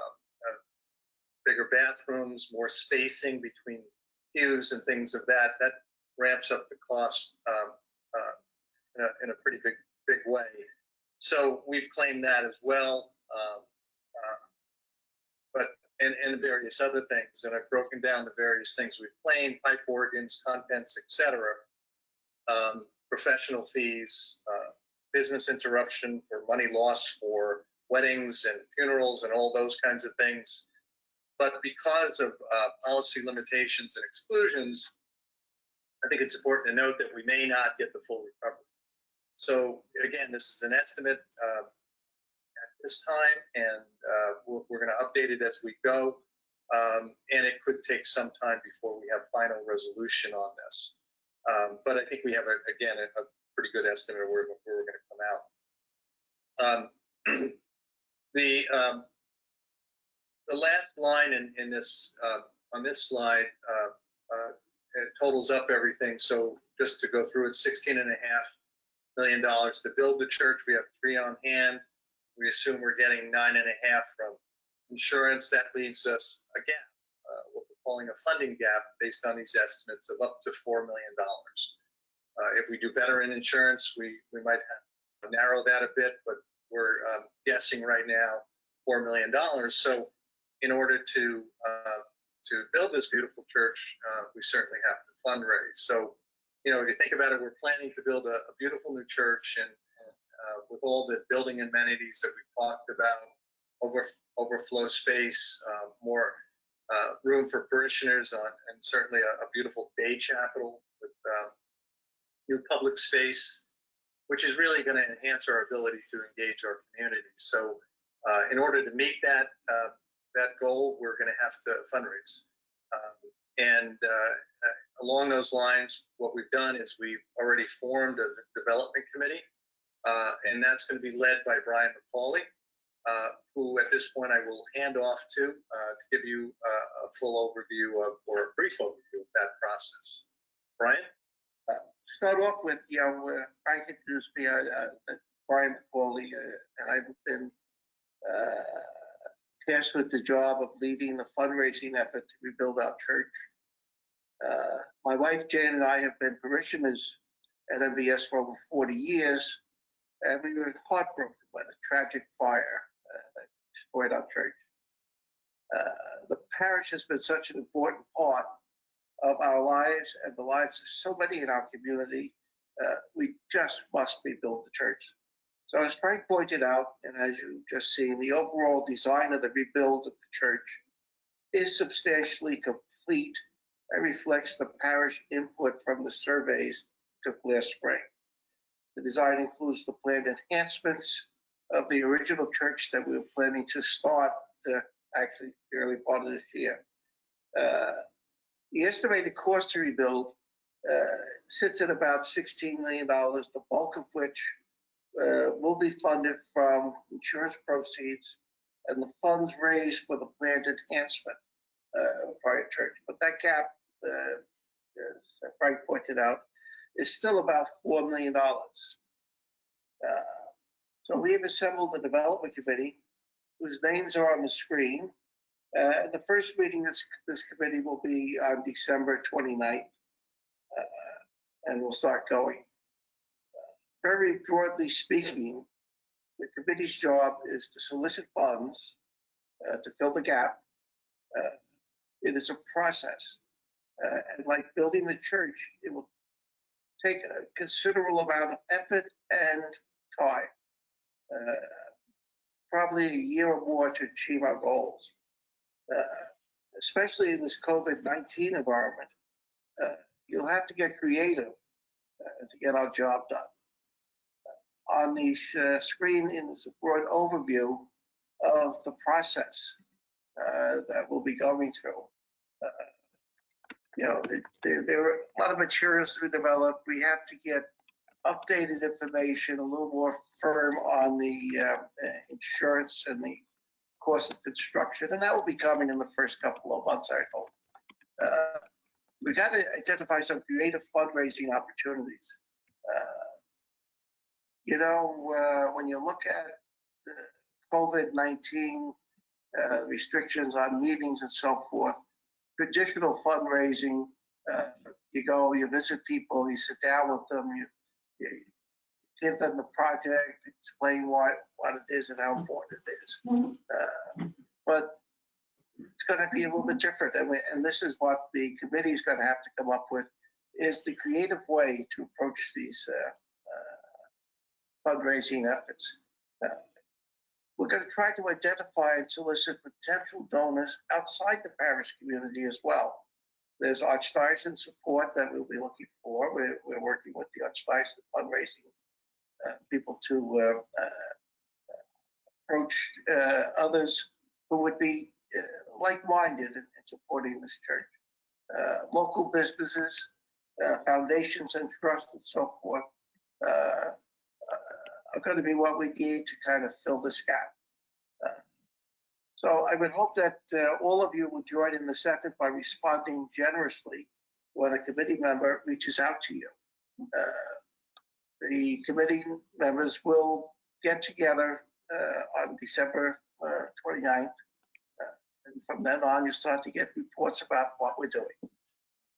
bigger bathrooms, more spacing between pews and things of that. That ramps up the cost in a pretty big way. So we've claimed that as well. And various other things, and I've broken down the various things we've claimed: pipe organs, contents, etc., professional fees, business interruption for money lost for weddings and funerals and all those kinds of things. But because of policy limitations and exclusions, I think it's important to note that we may not get the full recovery. So again, this is an estimate this time, and we're going to update it as we go, and it could take some time before we have final resolution on this. But I think we have, again, a pretty good estimate of where we're going to come out. The last line in this on this slide it totals up everything. So just to go through it, $16.5 million to build the church. We have $3 million on hand. We assume we're getting $9.5 million from insurance. That leaves us a gap, what we're calling a funding gap, based on these estimates of up to $4 million. If we do better in insurance, we might have to narrow that a bit, but we're guessing right now $4 million. So in order to build this beautiful church, we certainly have to fundraise. So, if you think about it, we're planning to build a beautiful new church, and with all the building amenities that we've talked about, overflow space, more room for parishioners, and certainly a beautiful day chapel with new public space, which is really going to enhance our ability to engage our community. So in order to meet that goal, we're going to have to fundraise. Along those lines, what we've done is we've already formed a development committee, and that's going to be led by Brian McCauley, who at this point I will hand off to give you a full overview or a brief overview of that process. Brian? Start off with, Frank introduced me, Brian McCauley, and I've been tasked with the job of leading the fundraising effort to rebuild our church. My wife Jane and I have been parishioners at MBS for over 40 years, and we were heartbroken by the tragic fire that destroyed our church. The parish has been such an important part of our lives and the lives of so many in our community. We just must rebuild the church. So as Frank pointed out, and as you've just seen, the overall design of the rebuild of the church is substantially complete and reflects the parish input from the surveys that took last spring. The design includes the planned enhancements of the original church that we were planning to start actually the early part of this year. The estimated cost to rebuild sits at about $16 million, the bulk of which will be funded from insurance proceeds and the funds raised for the planned enhancement of the prior church. But that gap, as Frank pointed out, is still about $4 million. So we have assembled a development committee whose names are on the screen. The first meeting of this committee will be on December 29th, and we'll start going. Very broadly speaking, the committee's job is to solicit funds to fill the gap. It is a process. And like building the church, it will take a considerable amount of effort and time, probably a year or more to achieve our goals. Especially in this COVID-19 environment, you'll have to get creative to get our job done. On the screen is a broad overview of the process that we'll be going through. There are a lot of materials to develop. We have to get updated information, a little more firm on the insurance and the cost of construction, and that will be coming in the first couple of months, I hope. We've got to identify some creative fundraising opportunities. When you look at the COVID-19 restrictions on meetings and so forth, traditional fundraising, you go, you visit people, you sit down with them, you give them the project, explain what it is and how important it is. But it's going to be a little bit different, and this is what the committee is going to have to come up with, is the creative way to approach these fundraising efforts. We're going to try to identify and solicit potential donors outside the parish community as well. There's archdiocese support that we'll be looking for. We're working with the archdiocese fundraising people to approach others who would be like-minded in supporting this church. Local businesses, foundations and trusts and so forth are going to be what we need to kind of fill this gap. So I would hope that all of you will join in this effort by responding generously when a committee member reaches out to you. The committee members will get together on December 29th. And from then on, you start to get reports about what we're doing.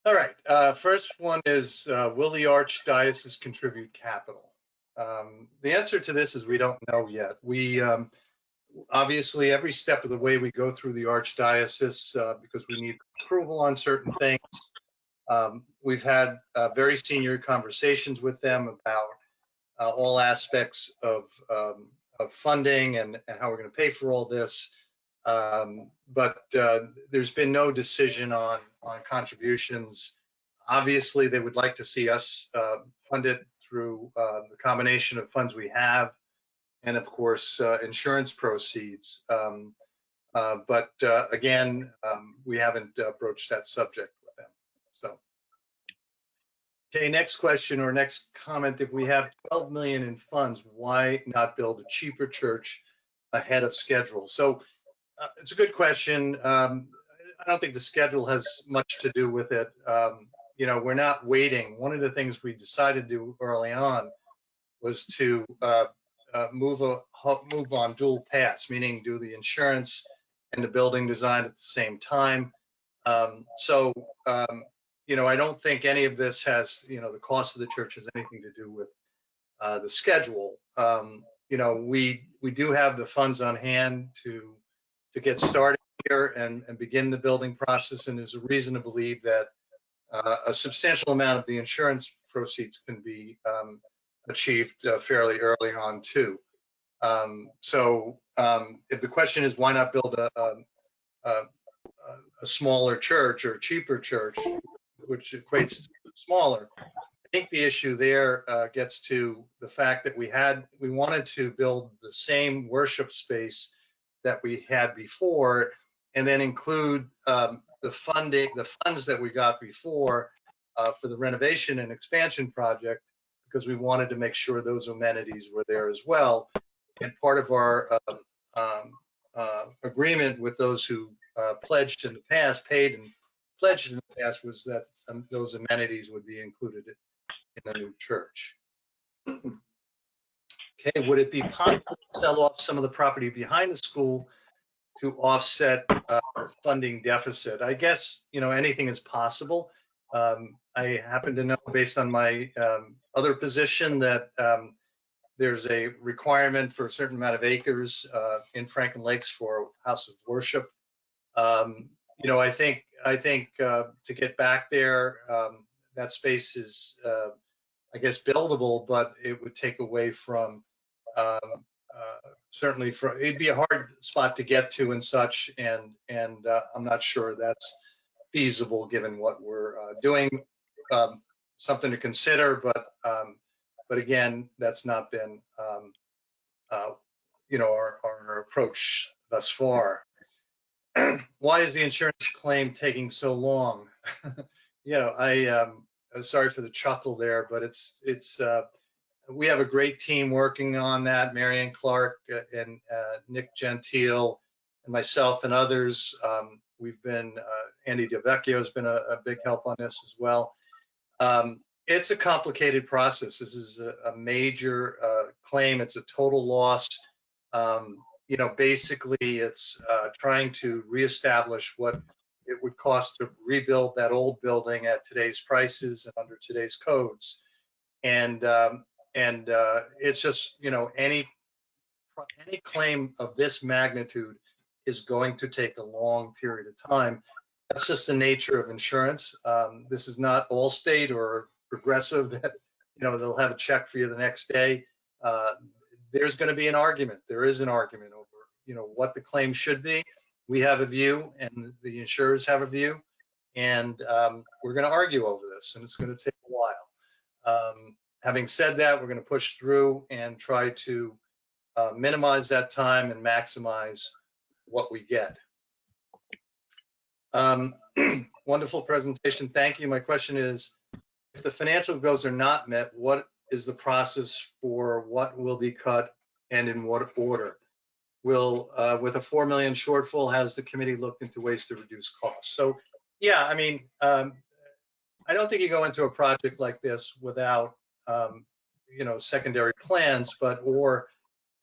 All right. First one is, will the Archdiocese contribute capital? The answer to this is we don't know yet. We obviously, every step of the way we go through the Archdiocese because we need approval on certain things. We've had very senior conversations with them about all aspects of funding and how we're going to pay for all this. But there's been no decision on contributions. Obviously, they would like to see us fund it through the combination of funds we have and, of course, insurance proceeds. But again, we haven't broached that subject with them. So, okay, next question or next comment. If we have 12 million in funds, why not build a cheaper church ahead of schedule? So it's a good question. I don't think the schedule has much to do with it. We're not waiting. One of the things we decided to do early on was to move on dual paths, meaning do the insurance and the building design at the same time. So I don't think any of this has, the cost of the church has anything to do with the schedule. We do have the funds on hand to get started here and begin the building process, and there's a reason to believe that a substantial amount of the insurance proceeds can be achieved fairly early on too. So if the question is why not build a smaller church or a cheaper church, which equates to smaller, think the issue there gets to the fact that we wanted to build the same worship space that we had before, and then include the funds that we got before for the renovation and expansion project, because we wanted to make sure those amenities were there as well. And part of our agreement with those who pledged in the past, paid and pledged in the past, was that those amenities would be included in the new church. Okay, would it be possible to sell off some of the property behind the school to offset our funding deficit? I guess, anything is possible. I happen to know, based on my other position, that there's a requirement for a certain amount of acres in Franklin Lakes for house of worship. I think to get back there, that space is, I guess, buildable, but it would take away from certainly it'd be a hard spot to get to and such, and I'm not sure that's feasible given what we're doing. Something to consider, but again, that's not been our approach thus far. Why is the insurance claim taking so long? I'm sorry for the chuckle there, but it's we have a great team working on that. Marianne Clark and Nick Gentile and myself and others. We've been, Andy DeVecchio has been a big help on this as well. It's a complicated process. This is a major claim. It's a total loss. Basically it's trying to reestablish what it would cost to rebuild that old building at today's prices and under today's codes. And it's just, any claim of this magnitude is going to take a long period of time. That's just the nature of insurance. This is not Allstate or Progressive that, they'll have a check for you the next day. There's going to be an argument. There is an argument over, what the claim should be. We have a view and the insurers have a view, and we're going to argue over this, and it's going to take a while. Having said that, we're going to push through and try to minimize that time and maximize what we get. Wonderful presentation. Thank you. My question is, if the financial goals are not met, what is the process for what will be cut and in what order? With a $4 million shortfall, has the committee looked into ways to reduce costs? So, yeah, I don't think you go into a project like this without, secondary plans, or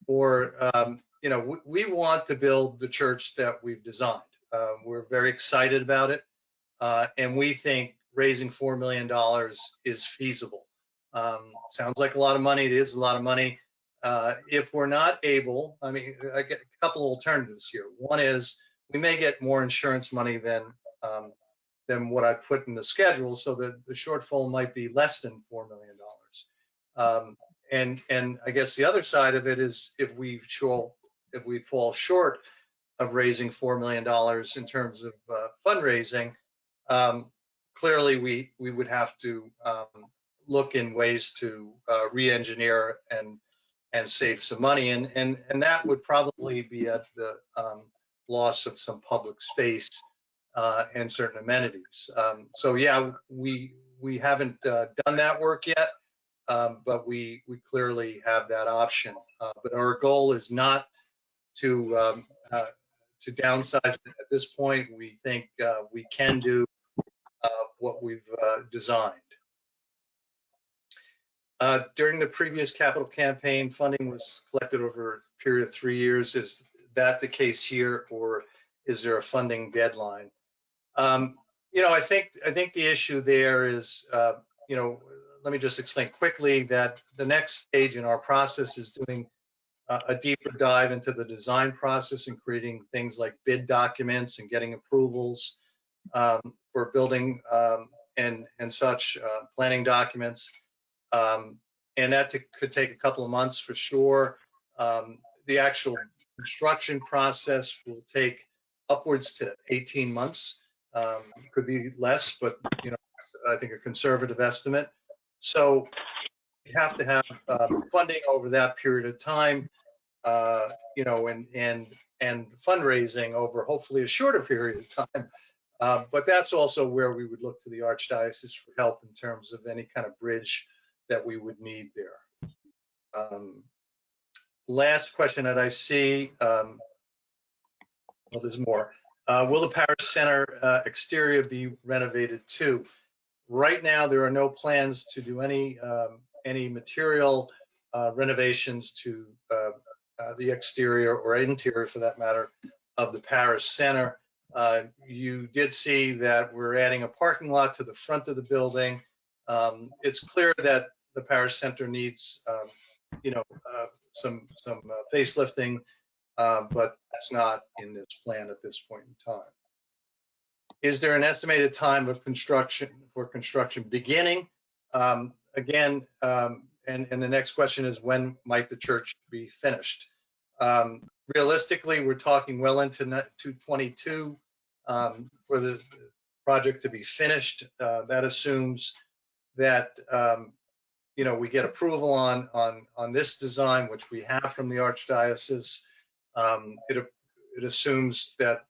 we want to build the church that we've designed. We're very excited about it, and we think raising $4 million is feasible. Sounds like a lot of money. It is a lot of money. If we're not able, I get a couple alternatives here. One is we may get more insurance money than what I put in the schedule, so that the shortfall might be less than $4 million. And I guess the other side of it is if we fall short of raising $4 million in terms of fundraising, clearly we would have to look in ways to re-engineer and save some money, and that would probably be at the loss of some public space and certain amenities. So yeah, we haven't done that work yet, but we clearly have that option. But our goal is not to downsize it at this point. We think we can do what we've designed. During the previous capital campaign, funding was collected over a period of 3 years. Is that the case here, or is there a funding deadline? I think the issue there is, let me just explain quickly that the next stage in our process is doing a deeper dive into the design process and creating things like bid documents and getting approvals for building and such, planning documents. And that could take a couple of months for sure. The actual construction process will take upwards to 18 months. Could be less, but I think a conservative estimate. So we have to have funding over that period of time, you know, and fundraising over hopefully a shorter period of time. But that's also where we would look to the Archdiocese for help in terms of any kind of bridge that we would need there. Last question that I see, well, there's more. Will the parish center exterior be renovated too? Right now, there are no plans to do any material renovations to the exterior or interior, for that matter, of the parish center. You did see that we're adding a parking lot to the front of the building. It's clear that the parish center needs, you know, some facelifting, but that's not in this plan at this point in time. Is there an estimated time of construction beginning? Again, and the next question is, when might the church be finished? Realistically, we're talking well into 2022 for the project to be finished. That assumes that you know, we get approval on this design, which we have from the Archdiocese. It assumes that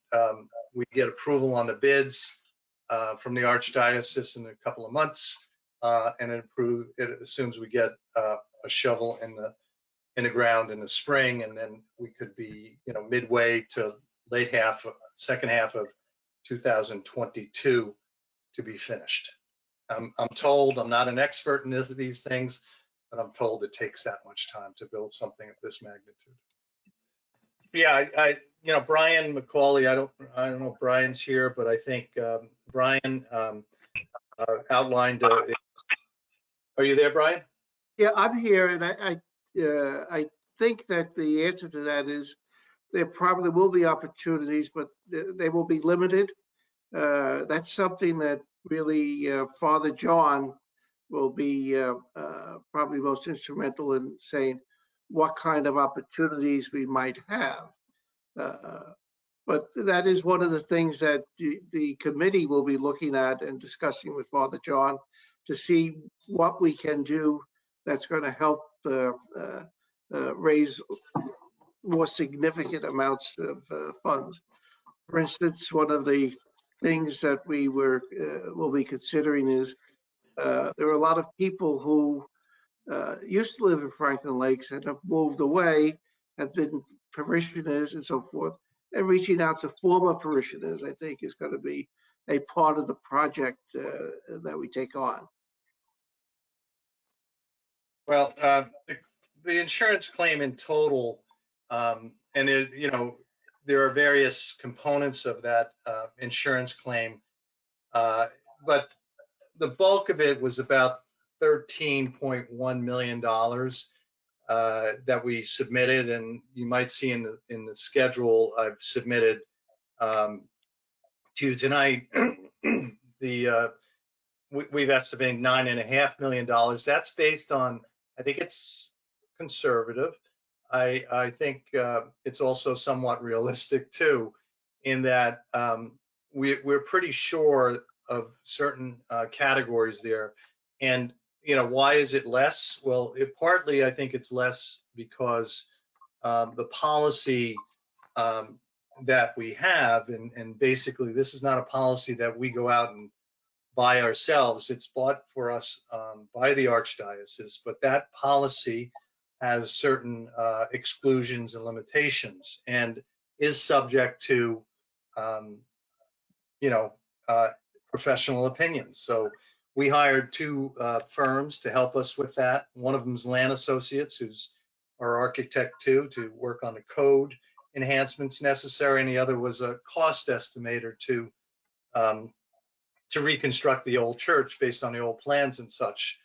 we get approval on the bids from the Archdiocese in a couple of months, and it assumes we get a shovel in the ground in the spring, and then we could be, you know, midway to second half of 2022 to be finished. I'm told, I'm not an expert in these things, but I'm told it takes that much time to build something of this magnitude. Yeah, you know, Brian McCauley, I don't know if Brian's here, but I think Brian outlined. Are you there, Brian? Yeah, I'm here, and I think that the answer to that is there probably will be opportunities, but they will be limited. That's something that really Father John will be probably most instrumental in saying what kind of opportunities we might have. But that is one of the things that the committee will be looking at and discussing with Father John to see what we can do that's going to help raise more significant amounts of funds. For instance, one of the things that we will be considering is there are a lot of people who used to live in Franklin Lakes and have moved away, have been parishioners and so forth, and reaching out to former parishioners, I think, is going to be a part of the project that we take on. Well, the insurance claim in total, and you know, there are various components of that insurance claim, but the bulk of it was about $13.1 million that we submitted, and you might see in the schedule I've submitted to you tonight. We've estimated $9.5 million. That's based on, I think it's conservative. I think it's also somewhat realistic too, in that we're pretty sure of certain categories there. And you know, why is it less? Well, partly I think it's less because the policy that we have, and basically this is not a policy that we go out and buy ourselves. It's bought for us by the Archdiocese, but that policy has certain exclusions and limitations, and is subject to, you know, professional opinions. So we hired two firms to help us with that. One of them is Land Associates, who's our architect too, to work on the code enhancements necessary, and the other was a cost estimator to reconstruct the old church based on the old plans and such.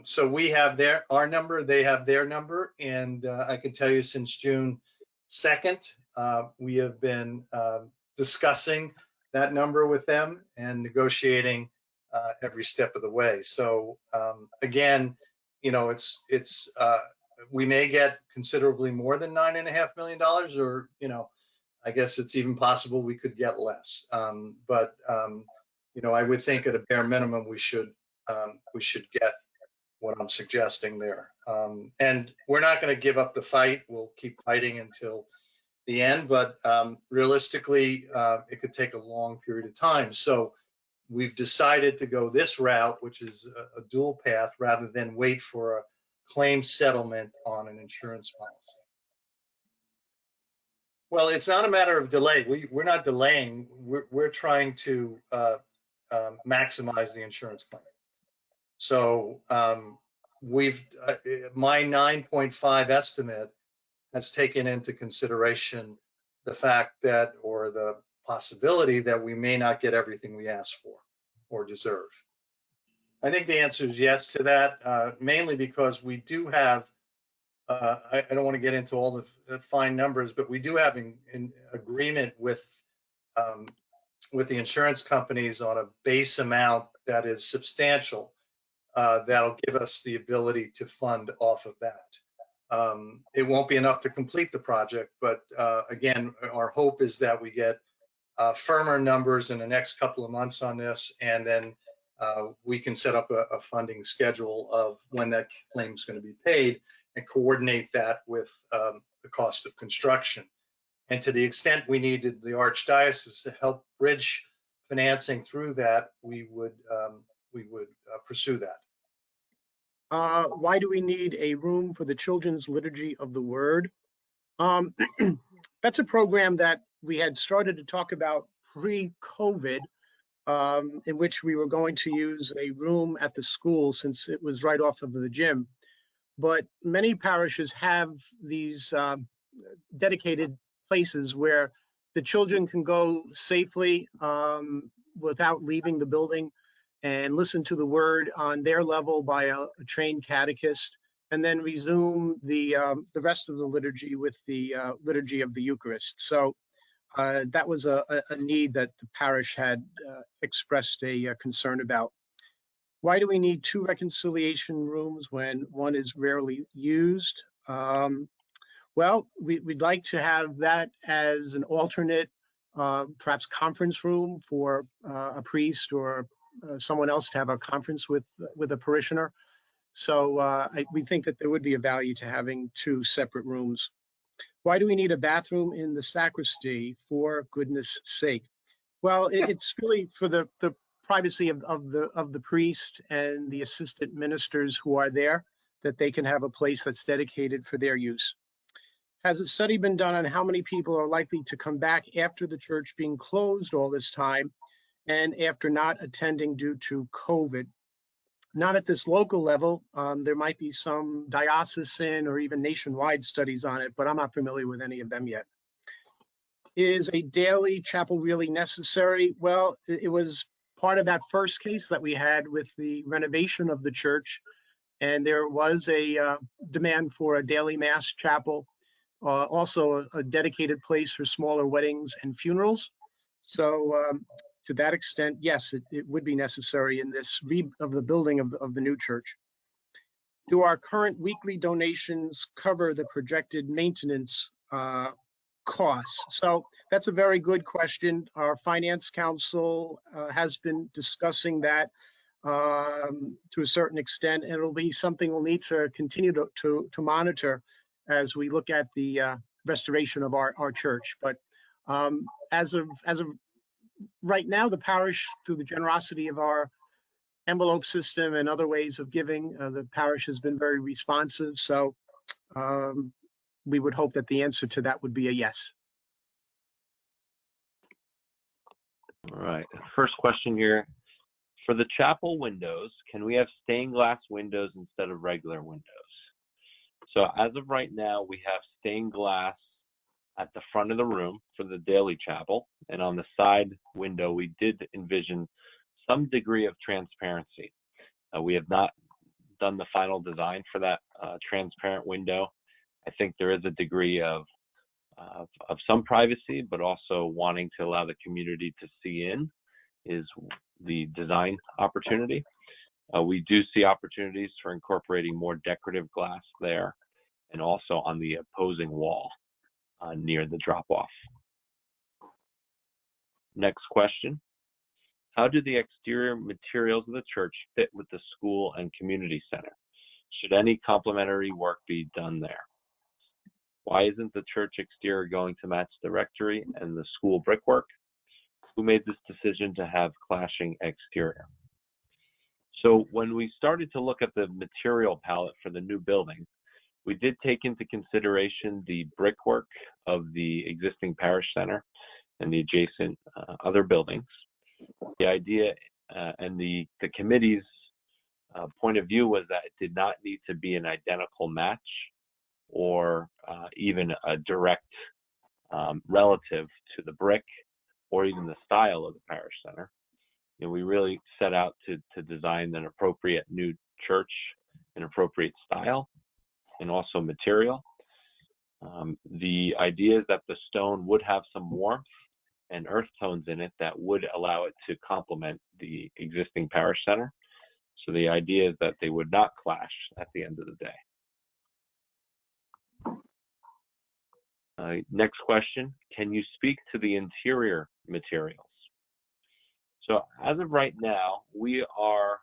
So we have our number, they have their number, and I can tell you since June 2nd, we have been discussing that number with them and negotiating every step of the way. So again, you know, we may get considerably more than $9.5 million, or, you know, I guess it's even possible we could get less. But you know, I would think at a bare minimum we should get what I'm suggesting there. And we're not going to give up the fight. We'll keep fighting until the end, but realistically, it could take a long period of time. So we've decided to go this route, which is a dual path, rather than wait for a claim settlement on an insurance policy. Well, it's not a matter of delay. We're not delaying. We're trying to maximize the insurance claim. So my 9.5 estimate has taken into consideration the fact that, or the possibility that we may not get everything we ask for or deserve. I think the answer is yes to that, mainly because we do have, I don't want to get into all the fine numbers, but we do have an agreement with the insurance companies on a base amount that is substantial. That'll give us the ability to fund off of that. It won't be enough to complete the project, but again, our hope is that we get firmer numbers in the next couple of months on this, and then we can set up a funding schedule of when that claim is going to be paid and coordinate that with the cost of construction. And to the extent we needed the Archdiocese to help bridge financing through that, we would pursue that. Why do we need a room for the Children's Liturgy of the Word? That's a program that we had started to talk about pre-COVID, in which we were going to use a room at the school since it was right off of the gym. But many parishes have these dedicated places where the children can go safely without leaving the building and listen to the word on their level by a trained catechist, and then resume the rest of the liturgy with the liturgy of the Eucharist. So that was a need that the parish had expressed a concern about. Why do we need 2 reconciliation rooms when one is rarely used? Well, we'd like to have that as an alternate, perhaps conference room for a priest or someone else to have a conference with a parishioner. So we think that there would be a value to having 2 separate rooms. Why do we need a bathroom in the sacristy? For goodness sake. Well, it's really for the privacy of the priest and the assistant ministers who are there, that they can have a place that's dedicated for their use. Has a study been done on how many people are likely to come back after the church being closed all this time and after not attending due to COVID? Not at this local level. There might be some diocesan or even nationwide studies on it, but I'm not familiar with any of them yet. Is a daily chapel really necessary? Well, it was part of that first case that we had with the renovation of the church, and there was a demand for a daily mass chapel, also a dedicated place for smaller weddings and funerals. So to that extent, yes, it would be necessary in this of the building of the new church. Do our current weekly donations cover the projected maintenance costs? So that's a very good question. Our finance council has been discussing that to a certain extent, and it'll be something we'll need to continue to monitor as we look at the restoration of our church. But as of right now, the parish, through the generosity of our envelope system and other ways of giving, the parish has been very responsive. So we would hope that the answer to that would be a yes. All right. First question here. For the chapel windows, can we have stained glass windows instead of regular windows? So as of right now, we have stained glass at the front of the room for the daily chapel. And on the side window, we did envision some degree of transparency. We have not done the final design for that transparent window. I think there is a degree of some privacy, but also wanting to allow the community to see in is the design opportunity. We do see opportunities for incorporating more decorative glass there and also on the opposing wall near the drop-off. Next question. How do the exterior materials of the church fit with the school and community center? Should any complementary work be done there? Why isn't the church exterior going to match the rectory and the school brickwork? Who made this decision to have clashing exterior? So when we started to look at the material palette for the new building, we did take into consideration the brickwork of the existing parish center and the adjacent other buildings. The idea and the committee's point of view was that it did not need to be an identical match or even a direct relative to the brick or even the style of the parish center. We really set out to design an appropriate new church, an appropriate style, and also material. The idea is that the stone would have some warmth and earth tones in it that would allow it to complement the existing parish center. So the idea is that they would not clash at the end of the day. Next question, can you speak to the interior materials? So as of right now, we are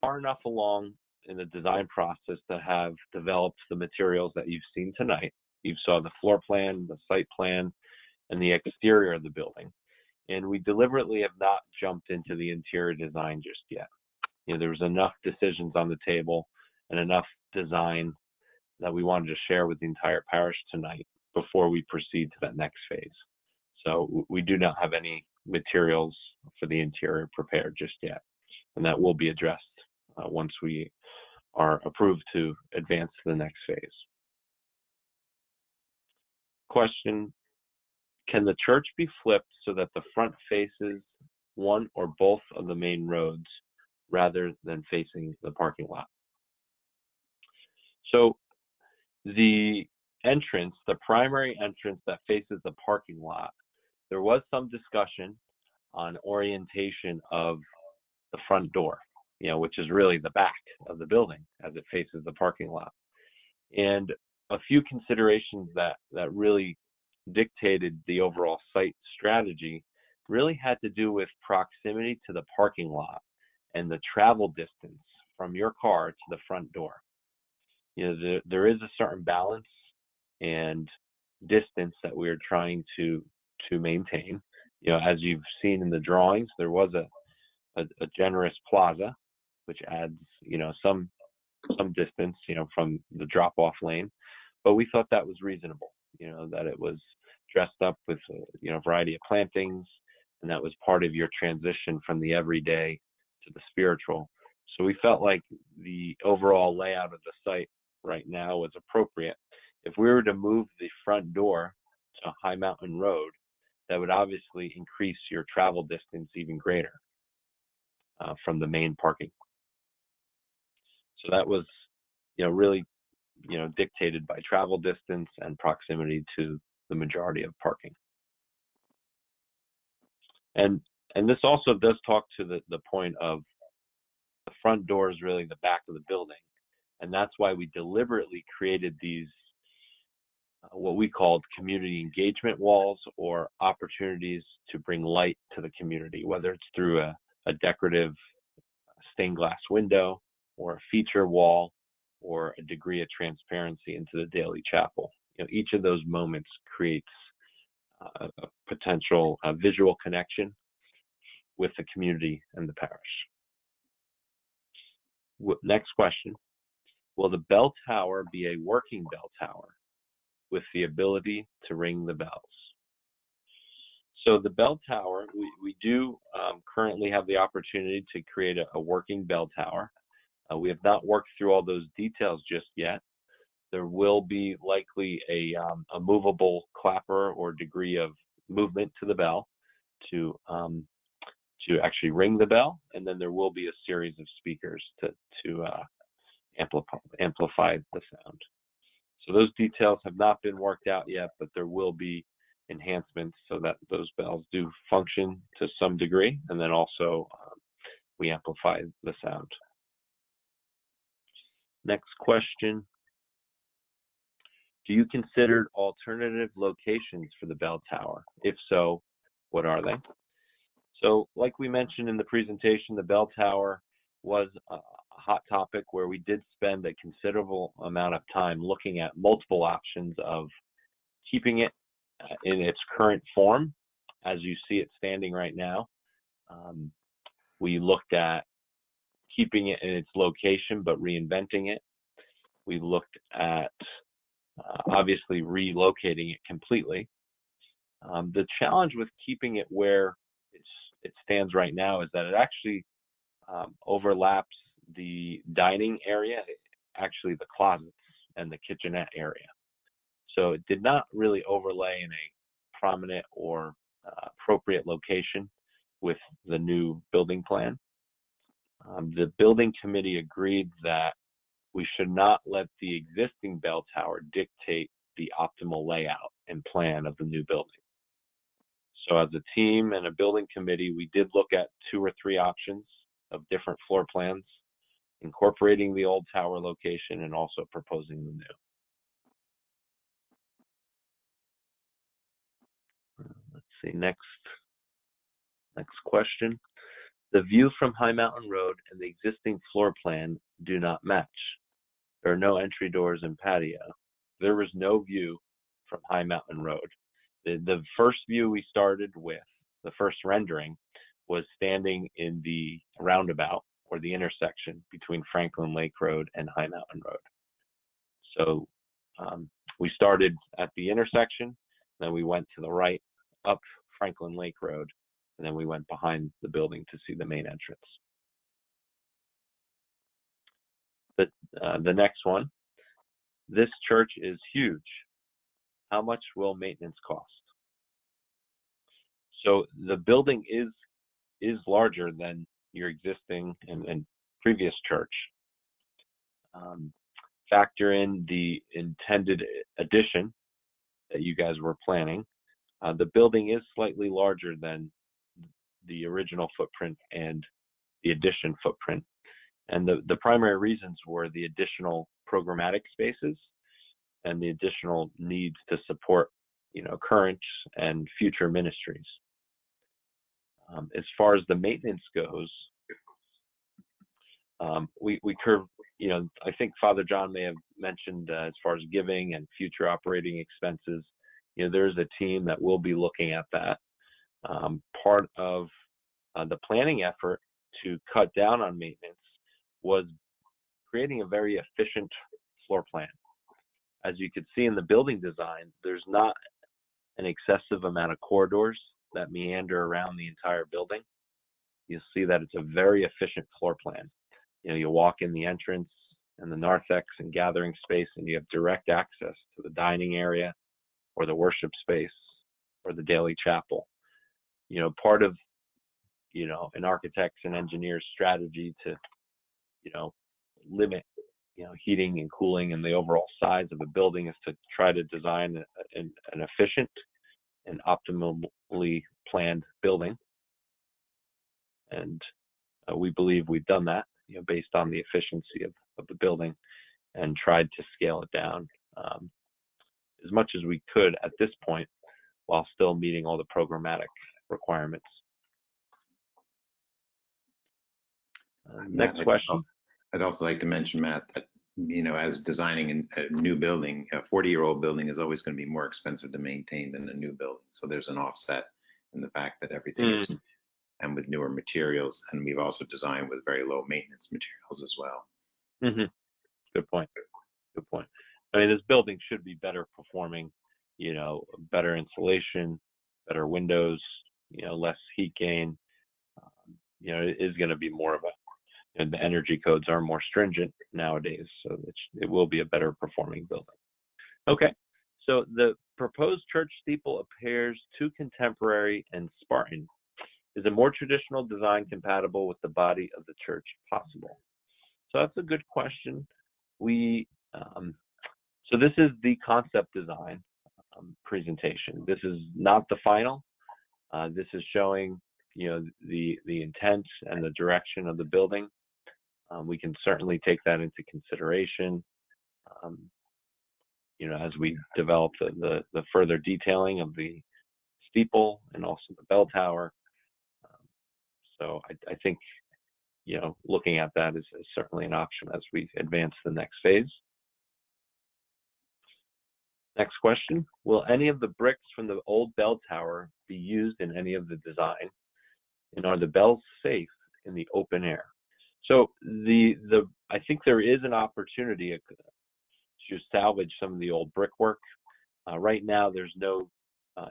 far enough along in the design process to have developed the materials that you've seen tonight. You saw the floor plan, the site plan, and the exterior of the building. And we deliberately have not jumped into the interior design just yet. There was enough decisions on the table and enough design that we wanted to share with the entire parish tonight before we proceed to that next phase. So we do not have any materials for the interior prepared just yet, and that will be addressed once we are approved to advance to the next phase. Question, can the church be flipped so that the front faces one or both of the main roads rather than facing the parking lot? So the entrance, the primary entrance that faces the parking lot, there was some discussion on orientation of the front door, which is really the back of the building as it faces the parking lot. And a few considerations that really dictated the overall site strategy really had to do with proximity to the parking lot and the travel distance from your car to the front door. There is a certain balance and distance that we are trying to maintain. As you've seen in the drawings, there was a generous plaza, which adds, some distance, from the drop-off lane. But we thought that was reasonable, that it was dressed up with, a variety of plantings, and that was part of your transition from the everyday to the spiritual. So we felt like the overall layout of the site right now was appropriate. If we were to move the front door to High Mountain Road, that would obviously increase your travel distance even greater from the main parking. So that was, really, dictated by travel distance and proximity to the majority of parking. And this also does talk to the point of the front door is really the back of the building. And that's why we deliberately created these, what we called community engagement walls, or opportunities to bring light to the community, whether it's through a decorative stained glass window or a feature wall or a degree of transparency into the daily chapel. Each of those moments creates a potential visual connection with the community and the parish. Next question. Will the bell tower be a working bell tower with the ability to ring the bells? So the bell tower, we do currently have the opportunity to create a working bell tower. We have not worked through all those details just yet. There will be likely a movable clapper or degree of movement to the bell to actually ring the bell, and then there will be a series of speakers to amplify the sound. So those details have not been worked out yet, but there will be enhancements so that those bells do function to some degree, and then also we amplify the sound. Next question. Do you consider alternative locations for the bell tower? If so, what are they? So like we mentioned in the presentation, the bell tower was hot topic where we did spend a considerable amount of time looking at multiple options of keeping it in its current form as you see it standing right now. We looked at keeping it in its location but reinventing it. We looked at obviously relocating it completely. The challenge with keeping it where it stands right now is that it actually overlaps the dining area, actually the closets and the kitchenette area. So it did not really overlay in a prominent or appropriate location with the new building plan. The building committee agreed that we should not let the existing bell tower dictate the optimal layout and plan of the new building. So as a team and a building committee, we did look at 2 or 3 options of different floor plans, incorporating the old tower location and also proposing the new. Let's see, next question. The view from High Mountain Road and the existing floor plan do not match. There are no entry doors and patio. There was no view from High Mountain Road. The first view we started with, the first rendering, was standing in the roundabout or the intersection between Franklin Lake Road and High Mountain Road. So we started at the intersection, then we went to the right up Franklin Lake Road, and then we went behind the building to see the main entrance. The next one, this church is huge. How much will maintenance cost? So the building is larger than your existing and previous church. Factor in the intended addition that you guys were planning. The building is slightly larger than the original footprint and the addition footprint. And the primary reasons were the additional programmatic spaces and the additional needs to support, current and future ministries. As far as the maintenance goes, we curve, I think Father John may have mentioned as far as giving and future operating expenses, there's a team that will be looking at that. Part of the planning effort to cut down on maintenance was creating a very efficient floor plan. As you could see in the building design, there's not an excessive amount of corridors that meander around the entire building. You'll see that it's a very efficient floor plan. You walk in the entrance and the narthex and gathering space, and you have direct access to the dining area or the worship space or the daily chapel. Part of, an architect's and engineer's strategy to, limit, heating and cooling and the overall size of a building is to try to design an efficient and optimally planned building. And we believe we've done that, based on the efficiency of the building, and tried to scale it down as much as we could at this point while still meeting all the programmatic requirements. Next question. I'd also like to mention, Matt, that, as designing a new building, a 40-year-old building is always going to be more expensive to maintain than a new building. So there's an offset in the fact that everything is, and with newer materials, and we've also designed with very low maintenance materials as well. Mm-hmm. Good point. Good point. I mean, this building should be better performing, better insulation, better windows, less heat gain. It is going to be more of and the energy codes are more stringent nowadays, so it will be a better performing building. Okay, so the proposed church steeple appears too contemporary and Spartan. Is a more traditional design compatible with the body of the church possible? So that's a good question. So this is the concept design presentation. This is not the final. This is showing, the intent and the direction of the building. We can certainly take that into consideration, as we develop the further detailing of the steeple and also the bell tower. So I think looking at that is certainly an option as we advance the next phase. Next question, will any of the bricks from the old bell tower be used in any of the design? And are the bells safe in the open air? So I think there is an opportunity to salvage some of the old brickwork. Right now, there's no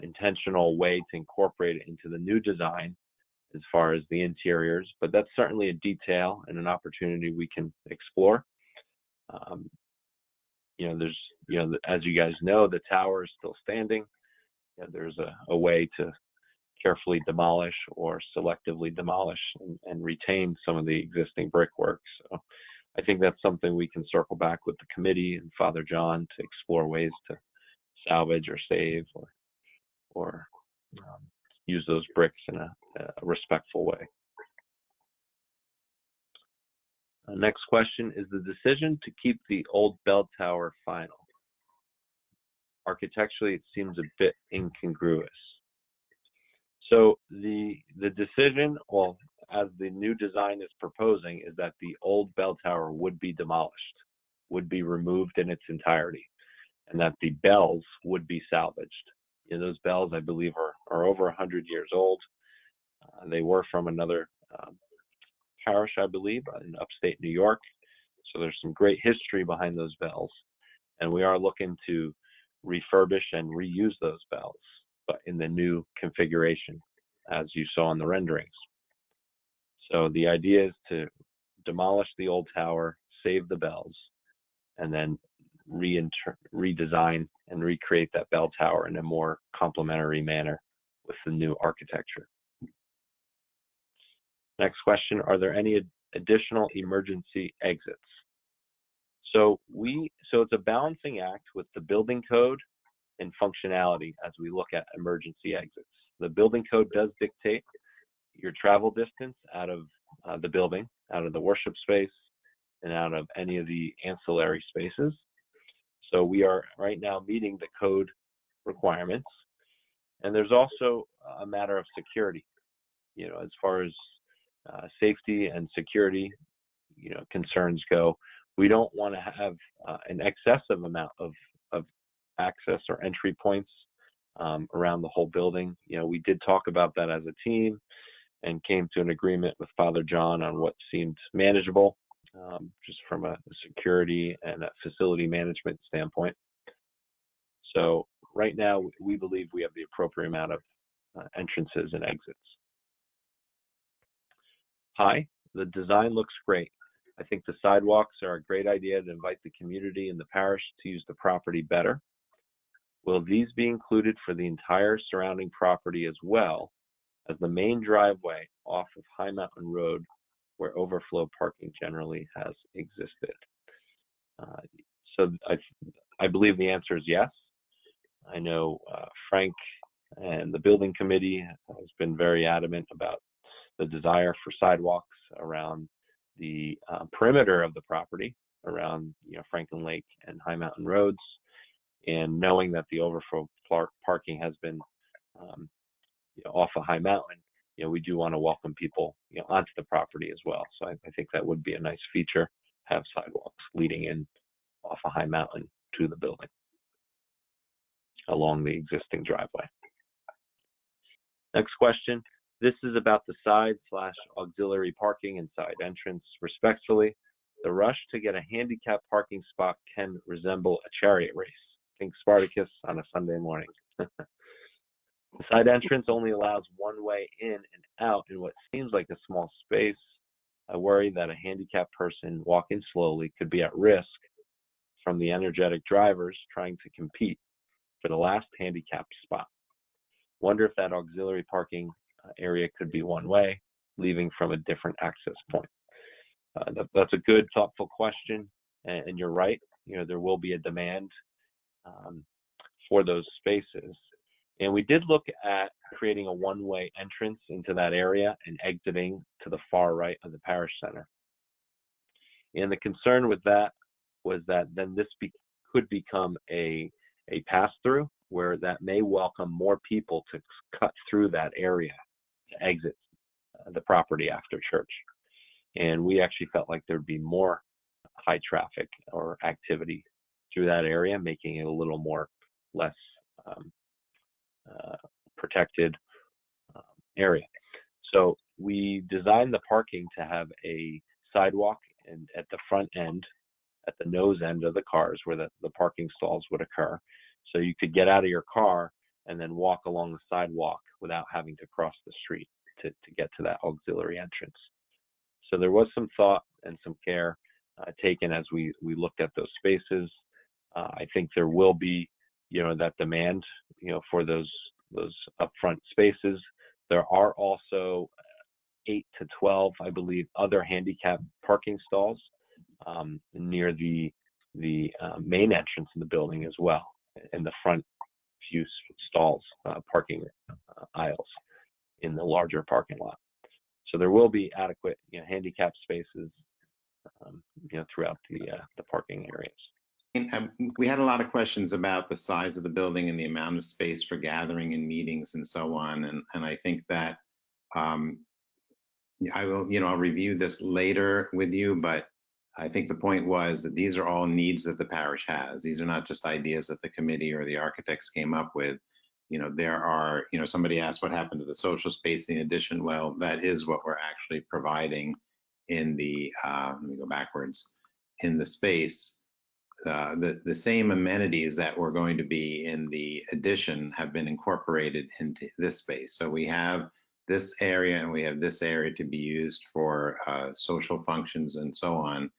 intentional way to incorporate it into the new design as far as the interiors, but that's certainly a detail and an opportunity we can explore. As you guys know, the tower is still standing. There's a way to carefully demolish or selectively demolish and retain some of the existing brickwork. So I think that's something we can circle back with the committee and Father John to explore ways to salvage or save or use those bricks in a respectful way. Next question, is the decision to keep the old bell tower final? Architecturally, it seems a bit incongruous. So the decision, well, as the new design is proposing, is that the old bell tower would be demolished, would be removed in its entirety, and that the bells would be salvaged. Those bells, I believe, are over 100 years old. They were from another parish, I believe, in upstate New York. So there's some great history behind those bells. And we are looking to refurbish and reuse those bells, but in the new configuration, as you saw in the renderings. So the idea is to demolish the old tower, save the bells, and then redesign and recreate that bell tower in a more complementary manner with the new architecture. Next question, are there any additional emergency exits? So it's a balancing act with the building code and functionality as we look at emergency exits. The building code does dictate your travel distance out of the building, out of the worship space, and out of any of the ancillary spaces. So we are right now meeting the code requirements. And there's also a matter of security, as far as safety and security, concerns go. We don't want to have an excessive amount of access or entry points around the whole building. We did talk about that as a team and came to an agreement with Father John on what seemed manageable, just from a security and a facility management standpoint. So right now, we believe we have the appropriate amount of entrances and exits. Hi, the design looks great. I think the sidewalks are a great idea to invite the community and the parish to use the property better. Will these be included for the entire surrounding property as well as the main driveway off of High Mountain Road where overflow parking generally has existed? So I believe the answer is yes. I know Frank and the building committee has been very adamant about the desire for sidewalks around the perimeter of the property, around Franklin Lake and High Mountain Roads, and knowing that the overflow parking has been off of High Mountain, we do want to welcome people onto the property as well. So I think that would be a nice feature, have sidewalks leading in off of High Mountain to the building along the existing driveway. Next question. This is about the side/auxiliary parking and side entrance. Respectfully, the rush to get a handicap parking spot can resemble a chariot race. Think Spartacus on a Sunday morning. The side entrance only allows one way in and out in what seems like a small space. I worry that a handicapped person walking slowly could be at risk from the energetic drivers trying to compete for the last handicapped spot. Wonder if that auxiliary parking area could be one way, leaving from a different access point. That's a good, thoughtful question, and you're right. There will be a demand for those spaces. And we did look at creating a one-way entrance into that area and exiting to the far right of the parish center. And the concern with that was that then this could become a pass-through where that may welcome more people to cut through that area to exit the property after church. and we actually felt like there'd be more high traffic or activity through that area, making it a little more less protected area. So we designed the parking to have a sidewalk and at the front end, at the nose end of the cars where the parking stalls would occur. So you could get out of your car and then walk along the sidewalk without having to cross the street to get to that auxiliary entrance. So there was some thought and some care taken as we looked at those spaces. I think there will be, that demand, for those upfront spaces. There are also 8 to 12, I believe, other handicap parking stalls near the main entrance in the building as well, in the front few stalls, parking aisles in the larger parking lot. So there will be adequate, handicap spaces, throughout the parking areas. We had a lot of questions about the size of the building and the amount of space for gathering and meetings and so on. And I think that I will, I'll review this later with you, but I think the point was that these are all needs that the parish has. These are not just ideas that the committee or the architects came up with. There are, somebody asked what happened to the social spacing addition. Well, that is what we're actually providing in the, let me go backwards, in the space. The same amenities that were going to be in the addition have been incorporated into this space. So we have this area and we have this area to be used for social functions and so on.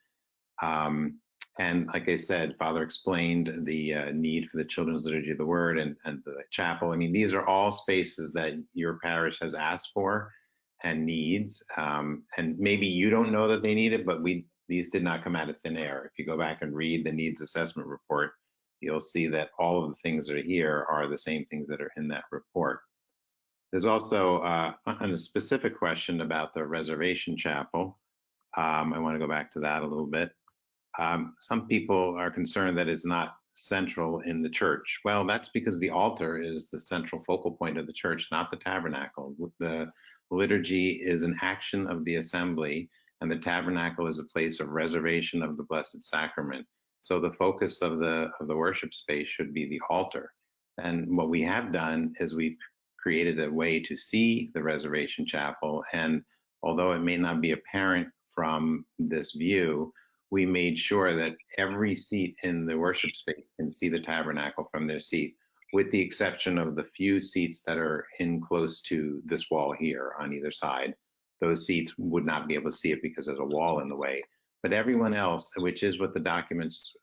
And like I said, Father explained the need for the Children's Liturgy of the Word and the chapel. I mean, these are all spaces that your parish has asked for and needs. And maybe you don't know that they need it, but these did not come out of thin air. If you go back and read the needs assessment report, you'll see that all of the things that are here are the same things that are in that report. There's also a specific question about the reservation chapel. I want to go back to that a little bit. Some people are concerned that it's not central in the church. Well, that's because the altar is the central focal point of the church, not the tabernacle. The liturgy is an action of the assembly, and the tabernacle is a place of reservation of the Blessed Sacrament. So the focus of the worship space should be the altar. And what we have done is we've created a way to see the reservation chapel. And although it may not be apparent from this view, we made sure that every seat in the worship space can see the tabernacle from their seat, with the exception of the few seats that are in close to this wall here on either side. Those seats would not be able to see it because there's a wall in the way. But everyone else, which is what the documents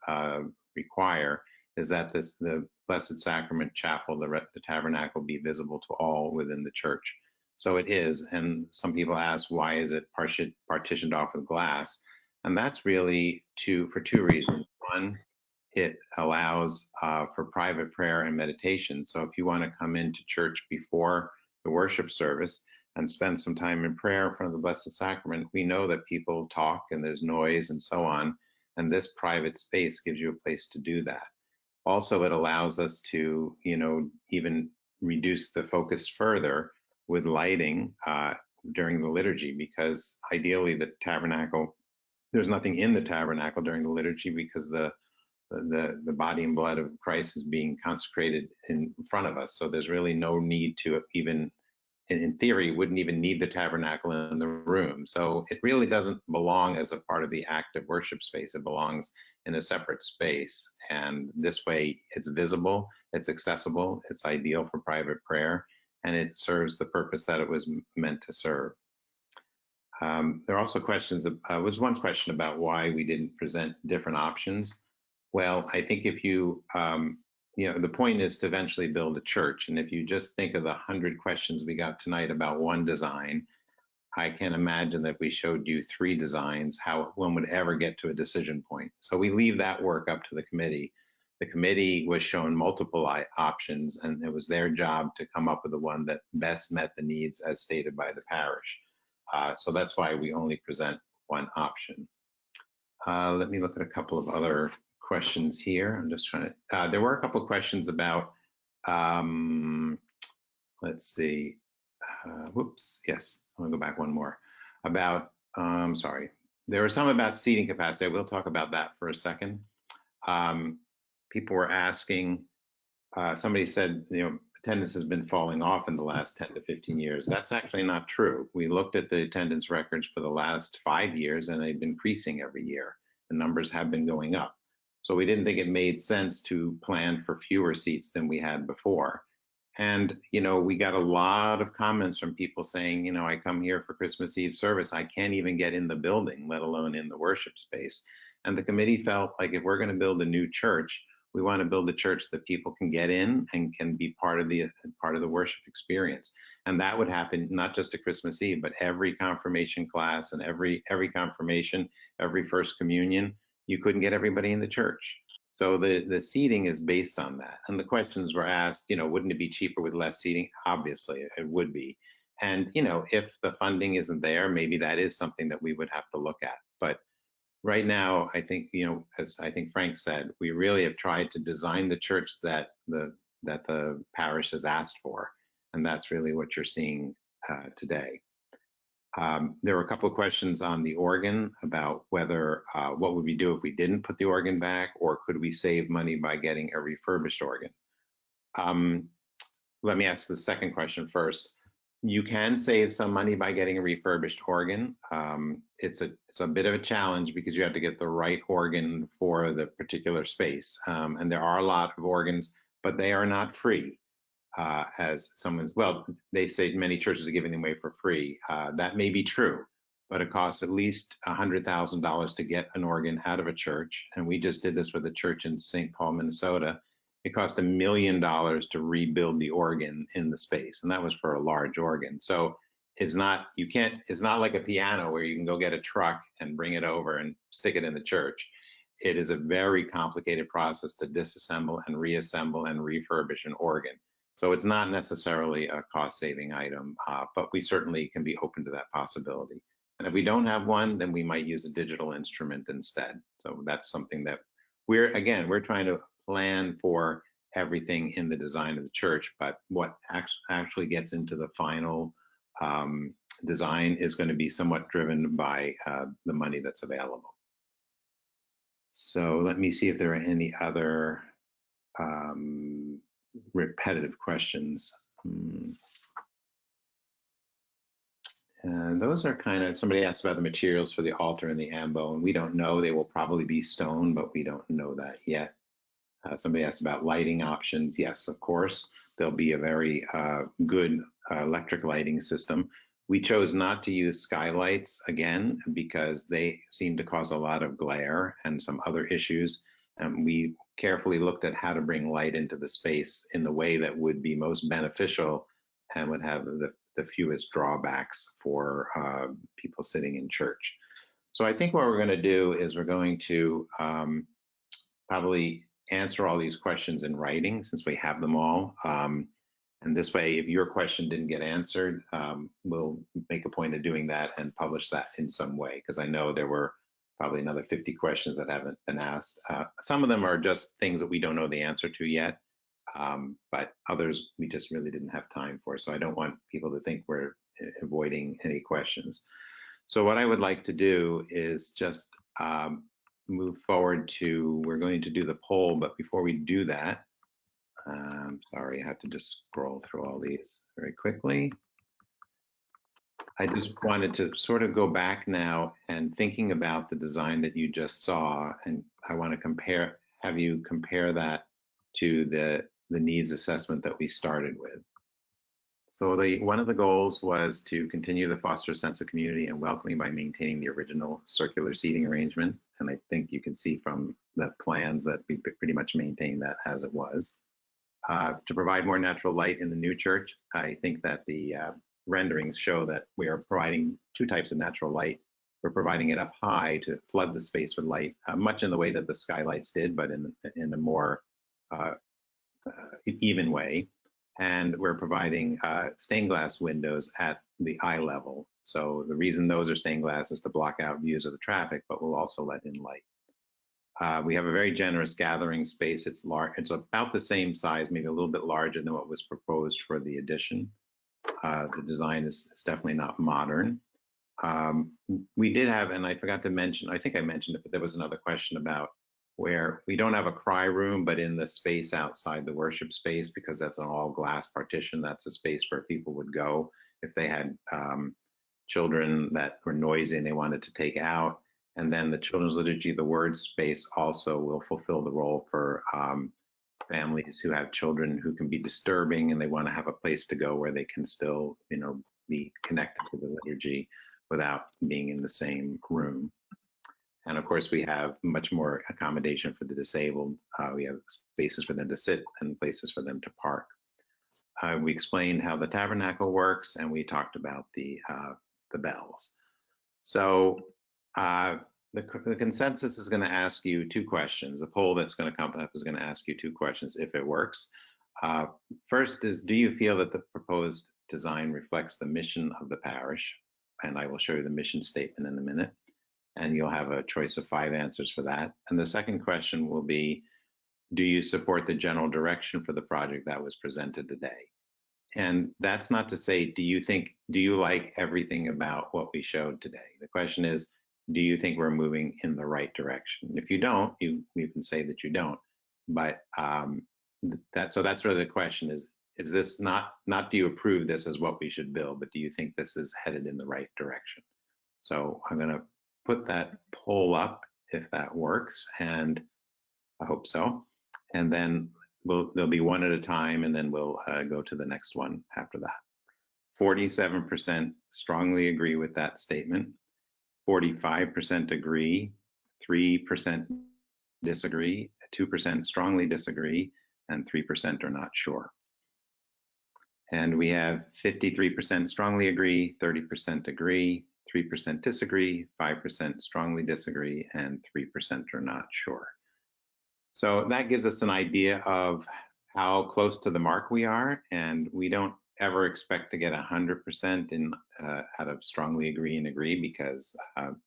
require, is that the Blessed Sacrament Chapel, the tabernacle, be visible to all within the church. So it is, and some people ask, why is it partitioned off with glass? And that's really for two reasons. One, it allows for private prayer and meditation. So if you want to come into church before the worship service and spend some time in prayer in front of the Blessed Sacrament, we know that people talk and there's noise and so on, and this private space gives you a place to do that. Also, it allows us to, even reduce the focus further with lighting during the liturgy, because ideally the tabernacle, there's nothing in the tabernacle during the liturgy because the body and blood of Christ is being consecrated in front of us. So there's really no need to even, in theory, wouldn't even need the tabernacle in the room. So it really doesn't belong as a part of the active worship space. It belongs in a separate space. And this way it's visible, it's accessible, it's ideal for private prayer, and it serves the purpose that it was meant to serve. There are also questions, was one question about why we didn't present different options. Well, I think if the point is to eventually build a church. And if you just think of the 100 questions we got tonight about one design, I can imagine that if we showed you 3 designs, how one would ever get to a decision point. So we leave that work up to the committee. The committee was shown multiple options, and it was their job to come up with the one that best met the needs as stated by the parish. So that's why we only present one option. Let me look at a couple of other questions here. I'm just trying to, there were a couple of questions about, let's see, whoops, yes, I'm gonna go back one more, about sorry. There were some about seating capacity. I will talk about that for a second. People were asking, somebody said, attendance has been falling off in the last 10 to 15 years. That's actually not true. We looked at the attendance records for the last 5 years and they've been increasing every year. The numbers have been going up. So we didn't think it made sense to plan for fewer seats than we had before. And, we got a lot of comments from people saying, I come here for Christmas Eve service. I can't even get in the building, let alone in the worship space. And the committee felt like if we're going to build a new church, we want to build a church that people can get in and can be part of the worship experience. And that would happen not just at Christmas Eve, but every confirmation class and every confirmation, every first communion. You couldn't get everybody in the church. So the seating is based on that. And the questions were asked, wouldn't it be cheaper with less seating? Obviously, it would be. And, if the funding isn't there, maybe that is something that we would have to look at. But right now, I think, as I think Frank said, we really have tried to design the church that the parish has asked for. And that's really what you're seeing today. There were a couple of questions on the organ about whether, what would we do if we didn't put the organ back, or could we save money by getting a refurbished organ? Let me ask the second question first. You can save some money by getting a refurbished organ. It's a bit of a challenge because you have to get the right organ for the particular space. And there are a lot of organs, but they are not free. They say many churches are giving them away for free. That may be true, but it costs at least $100,000 to get an organ out of a church. And we just did this with a church in St. Paul, Minnesota. It cost $1 million to rebuild the organ in the space, and that was for a large organ. So it's not like a piano where you can go get a truck and bring it over and stick it in the church. It is a very complicated process to disassemble and reassemble and refurbish an organ. So it's not necessarily a cost-saving item, but we certainly can be open to that possibility. And if we don't have one, then we might use a digital instrument instead. So that's something that we're trying to plan for everything in the design of the church, but what actually gets into the final design is going to be somewhat driven by the money that's available. So let me see if there are any other repetitive questions. Those are kind of, somebody asked about the materials for the altar and the ambo, and we don't know. They will probably be stone, but we don't know that yet. Somebody asked about lighting options. Yes, of course, there'll be a very good electric lighting system. We chose not to use skylights again because they seem to cause a lot of glare and some other issues. We carefully looked at how to bring light into the space in the way that would be most beneficial and would have the fewest drawbacks for people sitting in church. So I think what we're going to do is we're going to probably answer all these questions in writing since we have them all. And this way, if your question didn't get answered, we'll make a point of doing that and publish that in some way, because I know there were probably another 50 questions that haven't been asked. Some of them are just things that we don't know the answer to yet, but others we just really didn't have time for. So I don't want people to think we're avoiding any questions. So what I would like to do is just move forward to, we're going to do the poll, but before we do that, sorry, I have to just scroll through all these very quickly. I just wanted to sort of go back now and thinking about the design that you just saw, and I want to have you compare that to the needs assessment that we started with. So one of the goals was to continue to foster a sense of community and welcoming by maintaining the original circular seating arrangement. And I think you can see from the plans that we pretty much maintained that as it was. To provide more natural light in the new church, I think that the renderings show that we are providing two types of natural light. We're providing it up high to flood the space with light, much in the way that the skylights did, but in a more even way. And we're providing stained glass windows at the eye level. So the reason those are stained glass is to block out views of the traffic, but we'll also let in light. We have a very generous gathering space. It's large. It's about the same size, maybe a little bit larger than what was proposed for the addition. The design is definitely not modern. we did have, and I forgot to mention, I think I mentioned it, but there was another question about where we don't have a cry room, but in the space outside the worship space, because that's an all glass partition, that's a space where people would go if they had children that were noisy and they wanted to take out. And then the Children's Liturgy, the Word space also will fulfill the role for families who have children who can be disturbing and they want to have a place to go where they can still, be connected to the liturgy without being in the same room. And of course, we have much more accommodation for the disabled. We have spaces for them to sit and places for them to park. We explained how the tabernacle works, and we talked about the bells. So the consensus is going to ask you two questions. The poll that's going to come up is going to ask you two questions if it works. First is, do you feel that the proposed design reflects the mission of the parish? And I will show you the mission statement in a minute. And you'll have a choice of 5 answers for that. And the second question will be, do you support the general direction for the project that was presented today? And that's not to say, do you like everything about what we showed today? The question is, do you think we're moving in the right direction? If you don't, you can say that you don't. But so that's really the question is this not do you approve this as what we should build, but do you think this is headed in the right direction? So I'm going to put that poll up if that works, and I hope so. And then there'll be one at a time, and then we'll go to the next one after that. 47% strongly agree with that statement. 45% agree. 3% disagree. 2% strongly disagree, and 3% are not sure. And we have 53% strongly agree, 30% agree, 3% disagree, 5% strongly disagree, and 3% are not sure. So that gives us an idea of how close to the mark we are, and we don't ever expect to get 100% in out of strongly agree and agree, because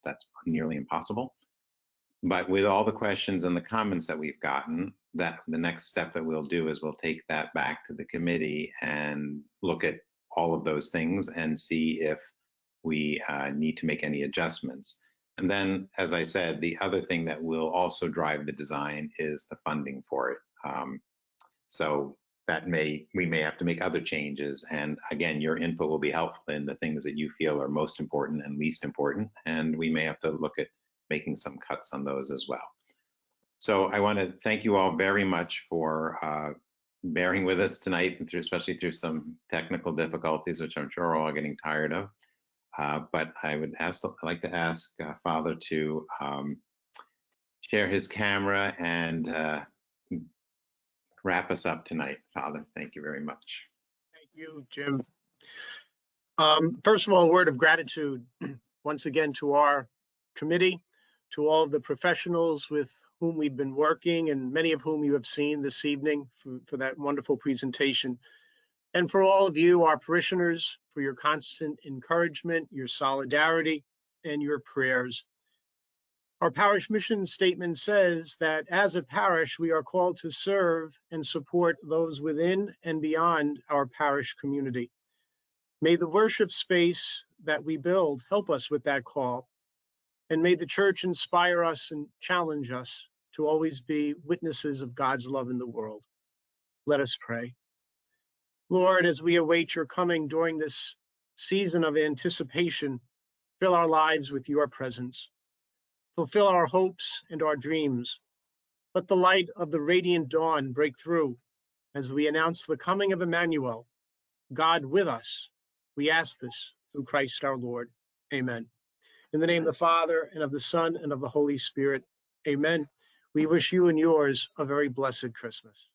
that's nearly impossible. But with all the questions and the comments that we've gotten, that the next step that we'll do is we'll take that back to the committee and look at all of those things and see if we need to make any adjustments. And then, as I said, the other thing that will also drive the design is the funding for it. So that we may have to make other changes. And again, your input will be helpful in the things that you feel are most important and least important. And we may have to look at making some cuts on those as well. So I want to thank you all very much for bearing with us tonight, and especially through some technical difficulties, which I'm sure we're all getting tired of. But I would like to ask Father to share his camera and wrap us up tonight. Father, thank you very much. Thank you, Jim. First of all, a word of gratitude once again to our committee, to all of the professionals with whom we've been working, and many of whom you have seen this evening for that wonderful presentation. And for all of you, our parishioners, for your constant encouragement, your solidarity, and your prayers. Our parish mission statement says that as a parish, we are called to serve and support those within and beyond our parish community. May the worship space that we build help us with that call. And may the church inspire us and challenge us to always be witnesses of God's love in the world. Let us pray. Lord, as we await your coming during this season of anticipation, fill our lives with your presence. Fulfill our hopes and our dreams. Let the light of the radiant dawn break through as we announce the coming of Emmanuel, God with us. We ask this through Christ our Lord. Amen. In the name of the Father, and of the Son, and of the Holy Spirit. Amen. We wish you and yours a very blessed Christmas.